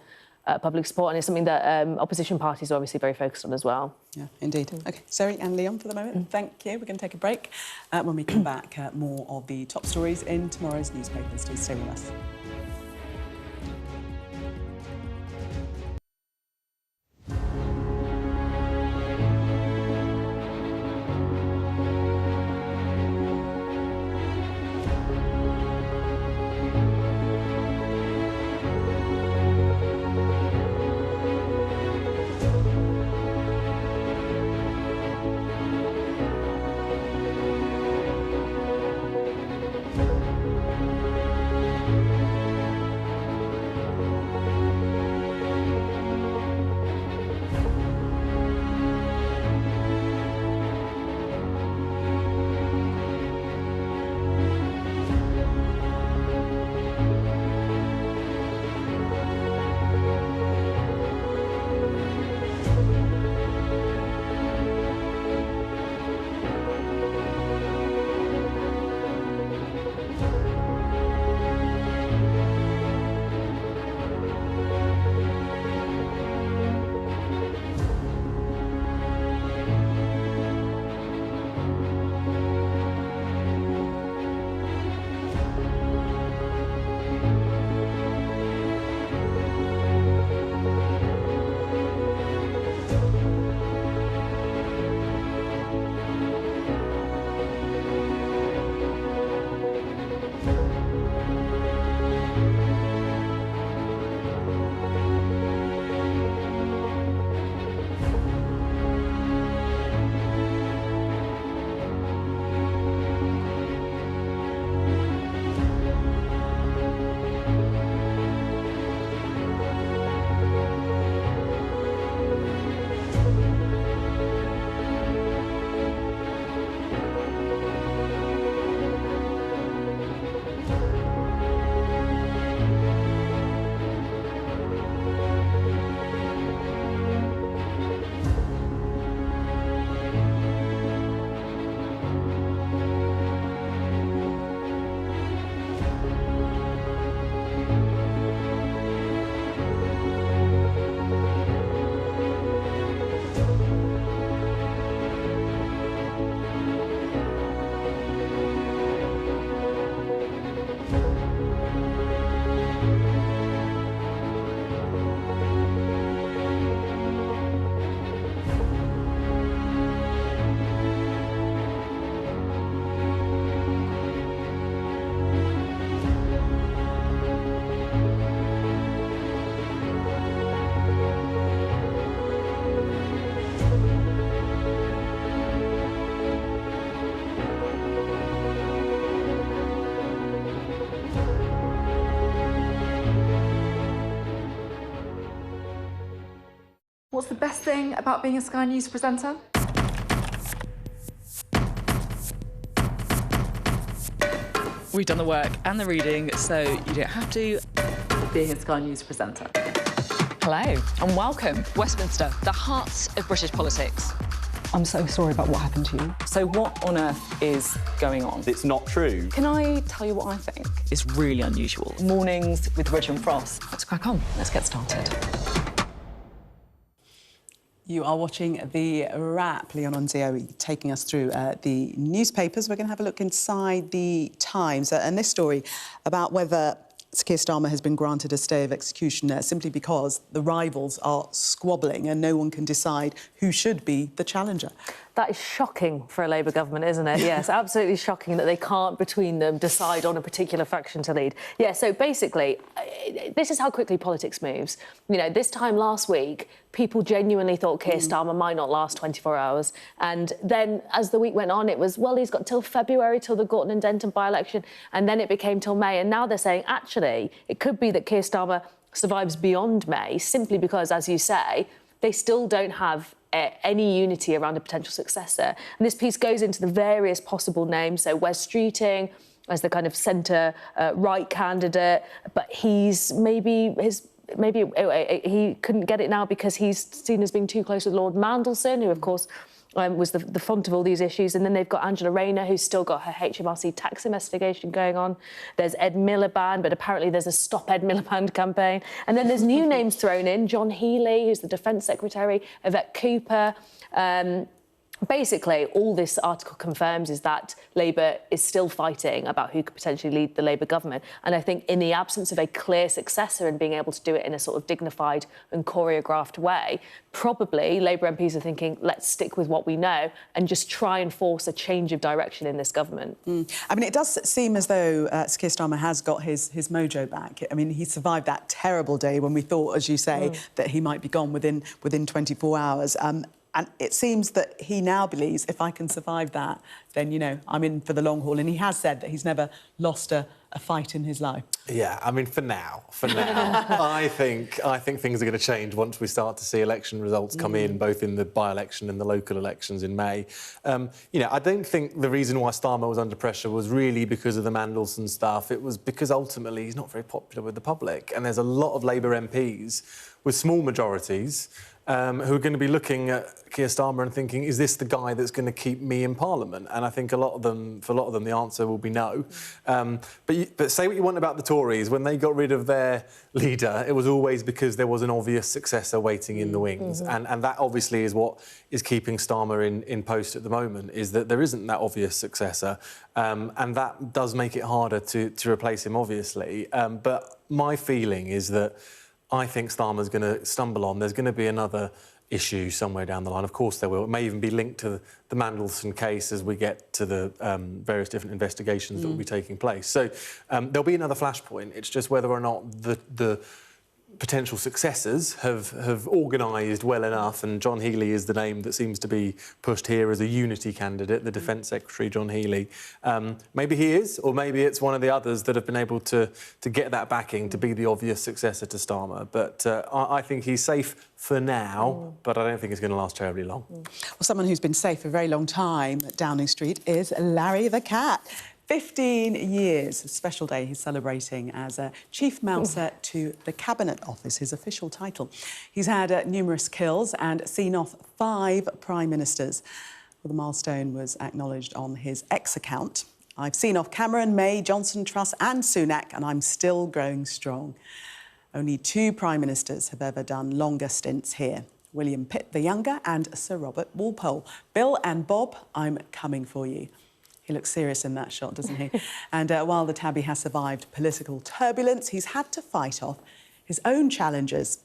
public support, and it's something that opposition parties are obviously very focused on as well. Yeah, indeed. OK, Zoe and Leon for the moment. Thank you. We're going to take a break. When we come back, more of the top stories in tomorrow's newspapers. Do stay with us. What's the best thing about being a Sky News presenter? We've done the work and the reading, so you don't have to. Being a Sky News presenter. Hello and welcome. Westminster, the heart of British politics. I'm so sorry about what happened to you. So what on earth is going on? It's not true. Can I tell you what I think? It's really unusual. Mornings with Rich and Frost. Let's crack on. Let's get started. You are watching The Wrap. Leon and Zoe taking us through the newspapers. We're going to have a look inside the Times. And this story about whether Keir Starmer has been granted a stay of execution simply because the rivals are squabbling and no one can decide who should be the challenger. That is shocking for a Labour government, isn't it? Yes, absolutely shocking that they can't, between them, decide on a particular faction to lead. Yeah, so basically, this is how quickly politics moves. You know, this time last week, people genuinely thought Keir Starmer might not last 24 hours. And then, as the week went on, it was, well, he's got till February, till the Gorton and Denton by-election, and then it became till May. And now they're saying, actually, it could be that Keir Starmer survives beyond May, simply because, as you say, they still don't have any unity around a potential successor. And this piece goes into the various possible names. So Wes Streeting as the kind of centre-right candidate, but he's maybe he couldn't get it now because he's seen as being too close with Lord Mandelson, who, of course, was the font of all these issues. And then they've got Angela Rayner, who's still got her HMRC tax investigation going on. There's Ed Miliband, but apparently there's a Stop Ed Miliband campaign. And then there's new names thrown in. John Healey, who's the Defence Secretary, Yvette Cooper. Basically, all this article confirms is that Labour is still fighting about who could potentially lead the Labour government. And I think in the absence of a clear successor and being able to do it in a sort of dignified and choreographed way, probably Labour MPs are thinking, let's stick with what we know and just try and force a change of direction in this government. I mean, it does seem as though Keir Starmer has got his mojo back. I mean, he survived that terrible day when we thought, as you say, that he might be gone within 24 hours. And it seems that he now believes, if I can survive that, then, you know, I'm in for the long haul. And he has said that he's never lost a fight in his life. Yeah, I mean, for now, I think things are going to change once we start to see election results come in, both in the by-election and the local elections in May. You know, I don't think the reason why Starmer was under pressure was really because of the Mandelson stuff. It was because ultimately he's not very popular with the public, and there's a lot of Labour MPs with small majorities who are going to be looking at Keir Starmer and thinking, is this the guy that's going to keep me in Parliament? And I think for a lot of them, the answer will be no. But say what you want about the Tories, when they got rid of their leader, it was always because there was an obvious successor waiting in the wings. And that obviously is what is keeping Starmer in post at the moment, is that there isn't that obvious successor. And that does make it harder to replace him, obviously. But my feeling is that I think Starmer's going to stumble on. There's going to be another issue somewhere down the line. Of course there will. It may even be linked to the Mandelson case as we get to the various different investigations that will be taking place. So there'll be another flashpoint. It's just whether or not the potential successors have organised well enough, and John Healey is the name that seems to be pushed here as a unity candidate, the Defence Secretary, John Healey. Maybe he is, or maybe it's one of the others that have been able to get that backing to be the obvious successor to Starmer. But I think he's safe for now, but I don't think it's going to last terribly long. Well, someone who's been safe for a very long time at Downing Street is Larry the Cat. 15 years, a special day he's celebrating as Chief Mouser to the Cabinet Office, his official title. He's had numerous kills and seen off 5 Prime Ministers. Well, the milestone was acknowledged on his X account. I've seen off Cameron, May, Johnson, Truss and Sunak, and I'm still growing strong. Only 2 Prime Ministers have ever done longer stints here. William Pitt the Younger and Sir Robert Walpole. Bill and Bob, I'm coming for you. He looks serious in that shot, doesn't he? And while the tabby has survived political turbulence, he's had to fight off his own challenges.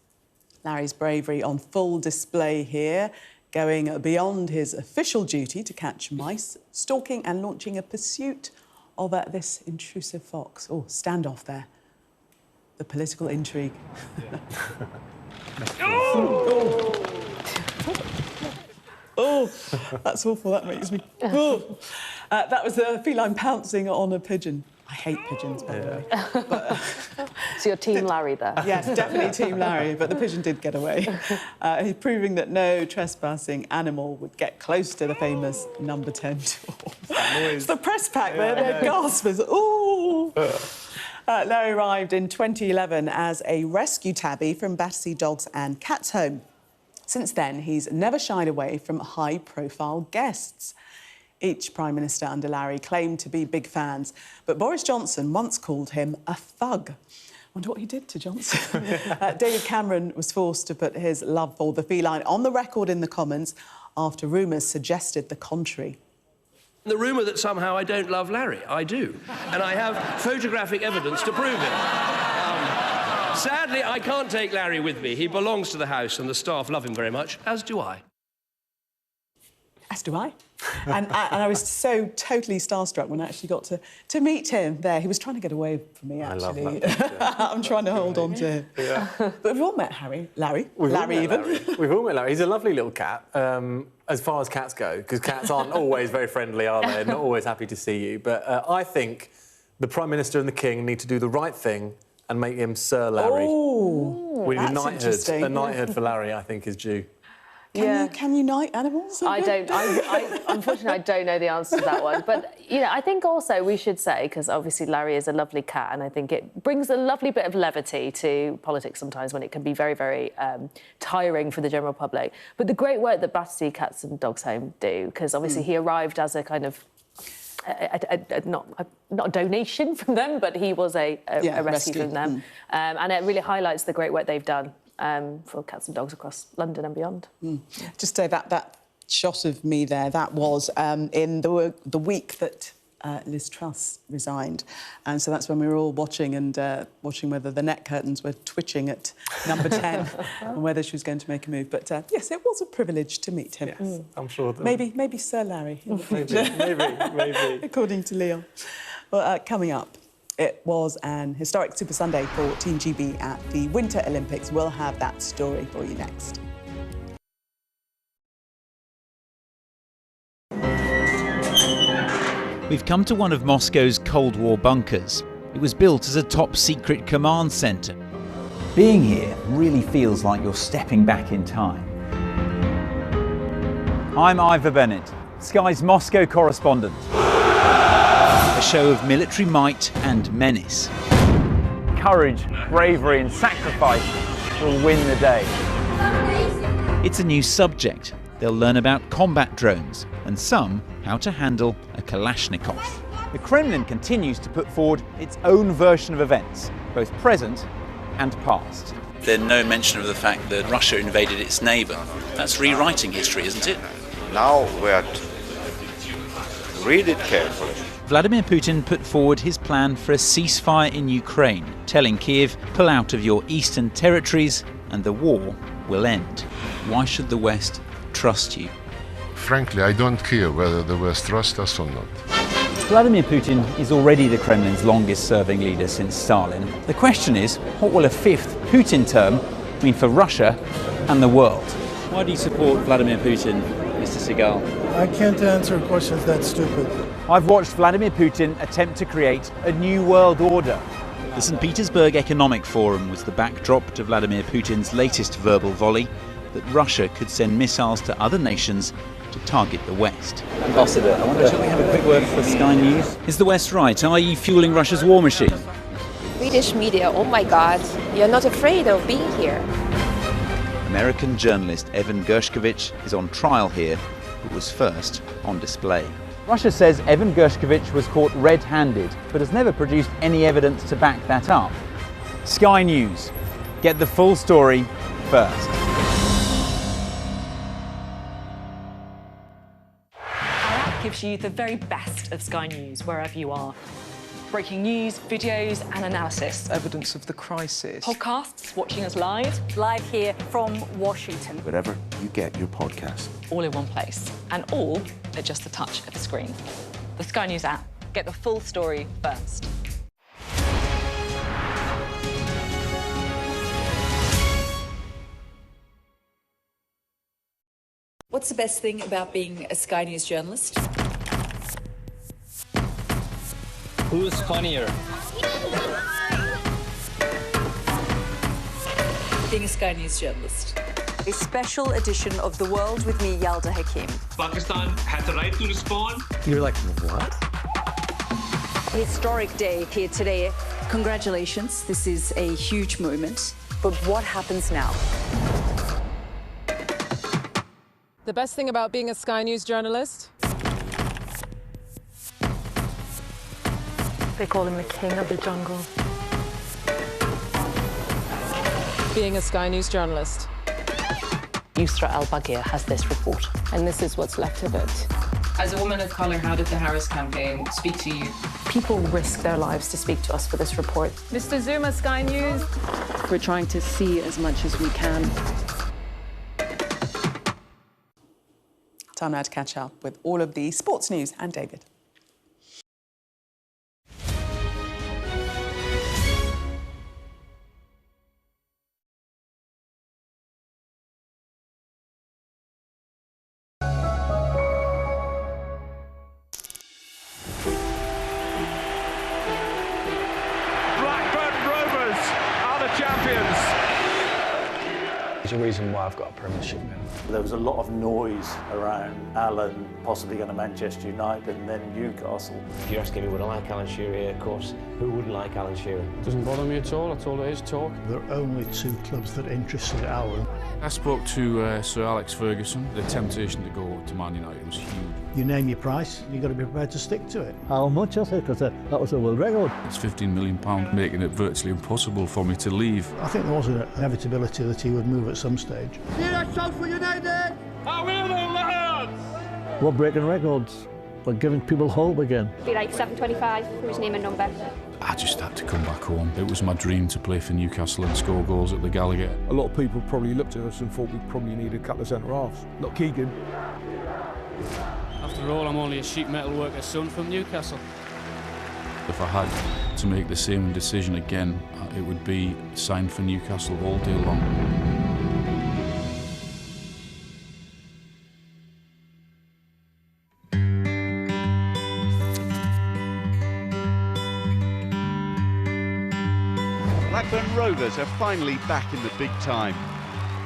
Larry's bravery on full display here, going beyond his official duty to catch mice, stalking and launching a pursuit of this intrusive fox. Oh, standoff there. The political intrigue. Oh, that's awful. That makes me... Oh. That was a feline pouncing on a pigeon. I hate pigeons, by the way. But, so you're Team Larry there? Yes, definitely Team Larry, but the pigeon did get away. He's proving that no trespassing animal would get close to the famous number 10 door. It's the press pack there, their gaspers. Ooh! Larry arrived in 2011 as a rescue tabby from Battersea Dogs and Cats Home. Since then, he's never shied away from high-profile guests. Each Prime Minister under Larry claimed to be big fans, but Boris Johnson once called him a thug. Wonder what he did to Johnson. David Cameron was forced to put his love for the feline on the record in the Commons after rumours suggested the contrary. The rumour that somehow I don't love Larry. I do. And I have photographic evidence to prove it. Sadly, I can't take Larry with me. He belongs to the house and the staff love him very much, as do I. As do I. And I was so totally starstruck when I actually got to meet him there. He was trying to get away from me, actually. I love that. I'm trying to hold on to him. Yeah. But we've all met Larry. We've all met even. Larry. We've all met Larry. He's a lovely little cat, as far as cats go, because cats aren't always very friendly, are they? Not always happy to see you. But I think the Prime Minister and the King need to do the right thing and make him Sir Larry. Oh, We need that's a knighthood. interesting. A knighthood for Larry, I think, is due. Can you knight animals? I don't. Unfortunately, I don't know the answer to that one. But I think also we should say, because obviously Larry is a lovely cat, and I think it brings a lovely bit of levity to politics sometimes when it can be very, very tiring for the general public. But the great work that Battersea Cats and Dogs Home do, because obviously he arrived as a kind of not a donation from them, but he was a rescue from them, and it really highlights the great work they've done. For cats and dogs across London and beyond. Just say that shot of me there, that was in the week that Liz Truss resigned. And so that's when we were all watching watching whether the net curtains were twitching at number 10 and whether she was going to make a move. But yes, it was a privilege to meet him. Yes, I'm sure that... Maybe Sir Larry in the future. maybe. According to Leon. Well, coming up, it was an historic Super Sunday for Team GB at the Winter Olympics. We'll have that story for you next. We've come to one of Moscow's Cold War bunkers. It was built as a top-secret command centre. Being here really feels like you're stepping back in time. I'm Ivor Bennett, Sky's Moscow correspondent. A show of military might and menace. Courage, bravery and sacrifice will win the day. It's a new subject. They'll learn about combat drones and some how to handle a Kalashnikov. The Kremlin continues to put forward its own version of events, both present and past. There's no mention of the fact that Russia invaded its neighbour. That's rewriting history, isn't it? Now we are read it carefully. Vladimir Putin put forward his plan for a ceasefire in Ukraine, telling Kiev, pull out of your eastern territories and the war will end. Why should the West trust you? Frankly, I don't care whether the West trusts us or not. Vladimir Putin is already the Kremlin's longest-serving leader since Stalin. The question is, what will a fifth Putin term mean for Russia and the world? Why do you support Vladimir Putin, Mr. Segal? I can't answer questions that stupid. I've watched Vladimir Putin attempt to create a new world order. The St. Petersburg Economic Forum was the backdrop to Vladimir Putin's latest verbal volley that Russia could send missiles to other nations to target the West. Ambassador, I wonder, shall we have a quick word for Sky News? Is the West right? Are you fueling Russia's war machine? Swedish media, oh my God, you're not afraid of being here. American journalist Evan Gershkovich is on trial here, but was first on display. Russia says Evan Gershkovich was caught red-handed, but has never produced any evidence to back that up. Sky News. Get the full story first. Gives you the very best of Sky News wherever you are. Breaking news, videos and analysis. Evidence of the crisis. Podcasts, watching us live. Live here from Washington. Wherever you get your podcast. All in one place. And all at just the touch of a screen. The Sky News app. Get the full story first. What's the best thing about being a Sky News journalist? Who's funnier? Being a Sky News journalist. A special edition of The World with me, Yalda Hakim. Pakistan has the right to respond. You're like, what? Historic day here today. Congratulations, this is a huge moment. But what happens now? The best thing about being a Sky News journalist? They call him the king of the jungle. Being a Sky News journalist. Yusra Al-Baghir has this report. And this is what's left of it. As a woman of colour, how did the Harris campaign speak to you? People risk their lives to speak to us for this report. Mr. Zuma, Sky News. We're trying to see as much as we can. Time now to catch up with all of the sports news and David. There's a reason why I've got a Premiership medal. There was a lot of noise around Alan possibly going to Manchester United and then Newcastle. If you're asking me would I like Alan Shearer, of course, who wouldn't like Alan Shearer? Doesn't bother me at all, that's all it is, talk. There are only 2 clubs that interested Alan. I spoke to Sir Alex Ferguson. The temptation to go to Man United was huge. You name your price, you've got to be prepared to stick to it. How much was it? Because that was a world record. It's £15 million, making it virtually impossible for me to leave. I think there was an inevitability that he would move at some stage. For United! I will, lads! We're breaking records. We're giving people hope again. Be like 725, whose name and number. I just had to come back home. It was my dream to play for Newcastle and score goals at the Gallagher. A lot of people probably looked at us and thought we probably needed a couple of centre-halves. Not Keegan. After all, I'm only a sheet metal worker's son from Newcastle. If I had to make the same decision again, it would be signed for Newcastle all day long. Blackburn Rovers are finally back in the big time.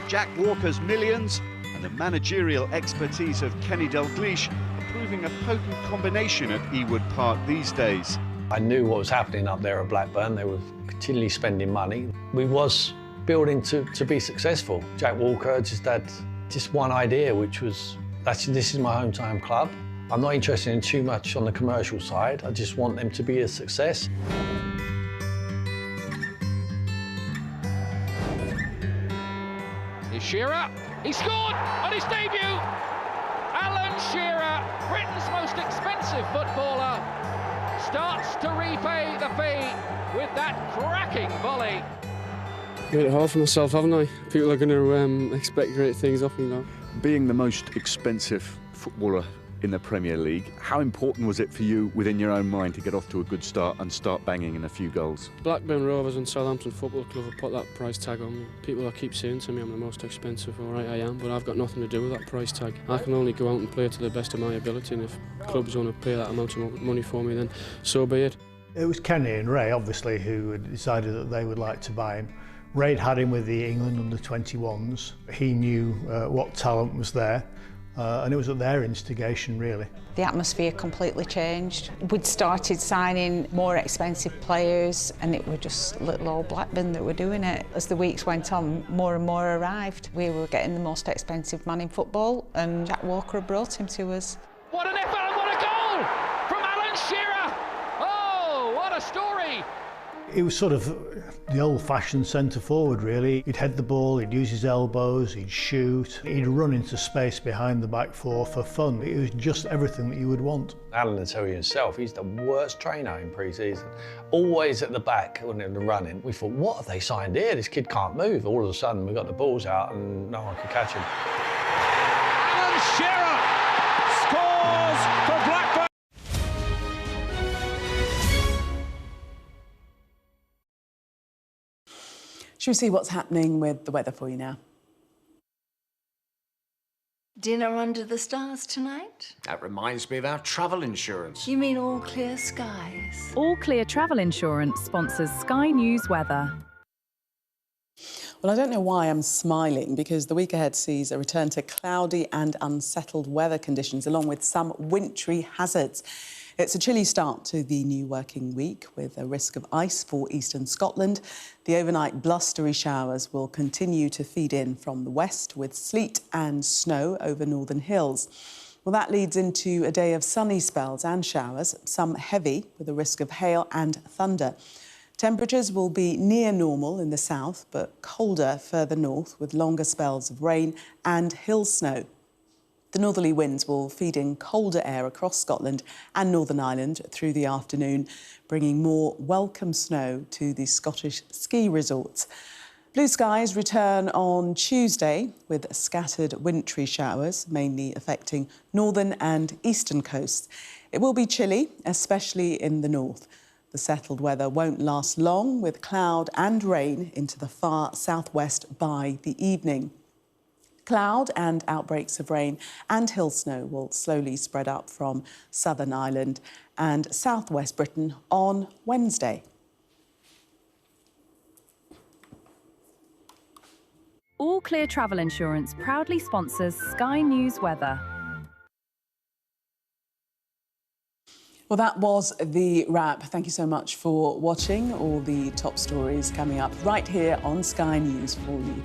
Jack Walker's millions and the managerial expertise of Kenny Dalglish are proving a potent combination at Ewood Park these days. I knew what was happening up there at Blackburn. They were continually spending money. We was building to be successful. Jack Walker just had one idea, which was, this is my hometown club. I'm not interested in too much on the commercial side. I just want them to be a success. Shearer, he scored on his debut! Alan Shearer, Britain's most expensive footballer, starts to repay the fee with that cracking volley. Made it hard for myself, haven't I? People are going to expect great things of me now. Being the most expensive footballer in the Premier League, how important was it for you within your own mind to get off to a good start and start banging in a few goals? Blackburn Rovers and Southampton Football Club have put that price tag on me. People keep saying to me I'm the most expensive, all right I am, but I've got nothing to do with that price tag. I can only go out and play to the best of my ability, and if clubs want to pay that amount of money for me, then so be it. It was Kenny and Ray, obviously, who had decided that they would like to buy him. Ray had him with the England under-21s. He knew what talent was there. And it was at their instigation, really. The atmosphere completely changed. We'd started signing more expensive players, and it were just little old Blackburn that were doing it. As the weeks went on, more and more arrived. We were getting the most expensive man in football, and Jack Walker brought him to us. What an effort and what a goal from Alan Shearer! Oh, what a story! He was sort of the old-fashioned centre-forward, really. He'd head the ball, he'd use his elbows, he'd shoot, he'd run into space behind the back four for fun. It was just everything that you would want. Alan will tell you himself, he's the worst trainer in pre-season. Always at the back when they were running. We thought, what have they signed here? This kid can't move. All of a sudden, we got the balls out and no one could catch him. Alan Shearer scores for Blackburn! Should we see what's happening with the weather for you now? Dinner under the stars tonight? That reminds me of our travel insurance. You mean All Clear Skies? All Clear Travel Insurance sponsors Sky News Weather. Well, I don't know why I'm smiling, because the week ahead sees a return to cloudy and unsettled weather conditions, along with some wintry hazards. It's a chilly start to the new working week, with a risk of ice for eastern Scotland. The overnight blustery showers will continue to feed in from the west, with sleet and snow over northern hills. Well, that leads into a day of sunny spells and showers, some heavy, with a risk of hail and thunder. Temperatures will be near normal in the south, but colder further north, with longer spells of rain and hill snow. The northerly winds will feed in colder air across Scotland and Northern Ireland through the afternoon, bringing more welcome snow to the Scottish ski resorts. Blue skies return on Tuesday with scattered wintry showers, mainly affecting northern and eastern coasts. It will be chilly, especially in the north. The settled weather won't last long, with cloud and rain into the far southwest by the evening. Cloud and outbreaks of rain and hill snow will slowly spread up from southern Ireland and southwest Britain on Wednesday. All Clear Travel Insurance proudly sponsors Sky News Weather. Well, that was the wrap. Thank you so much for watching. All the top stories coming up right here on Sky News for you.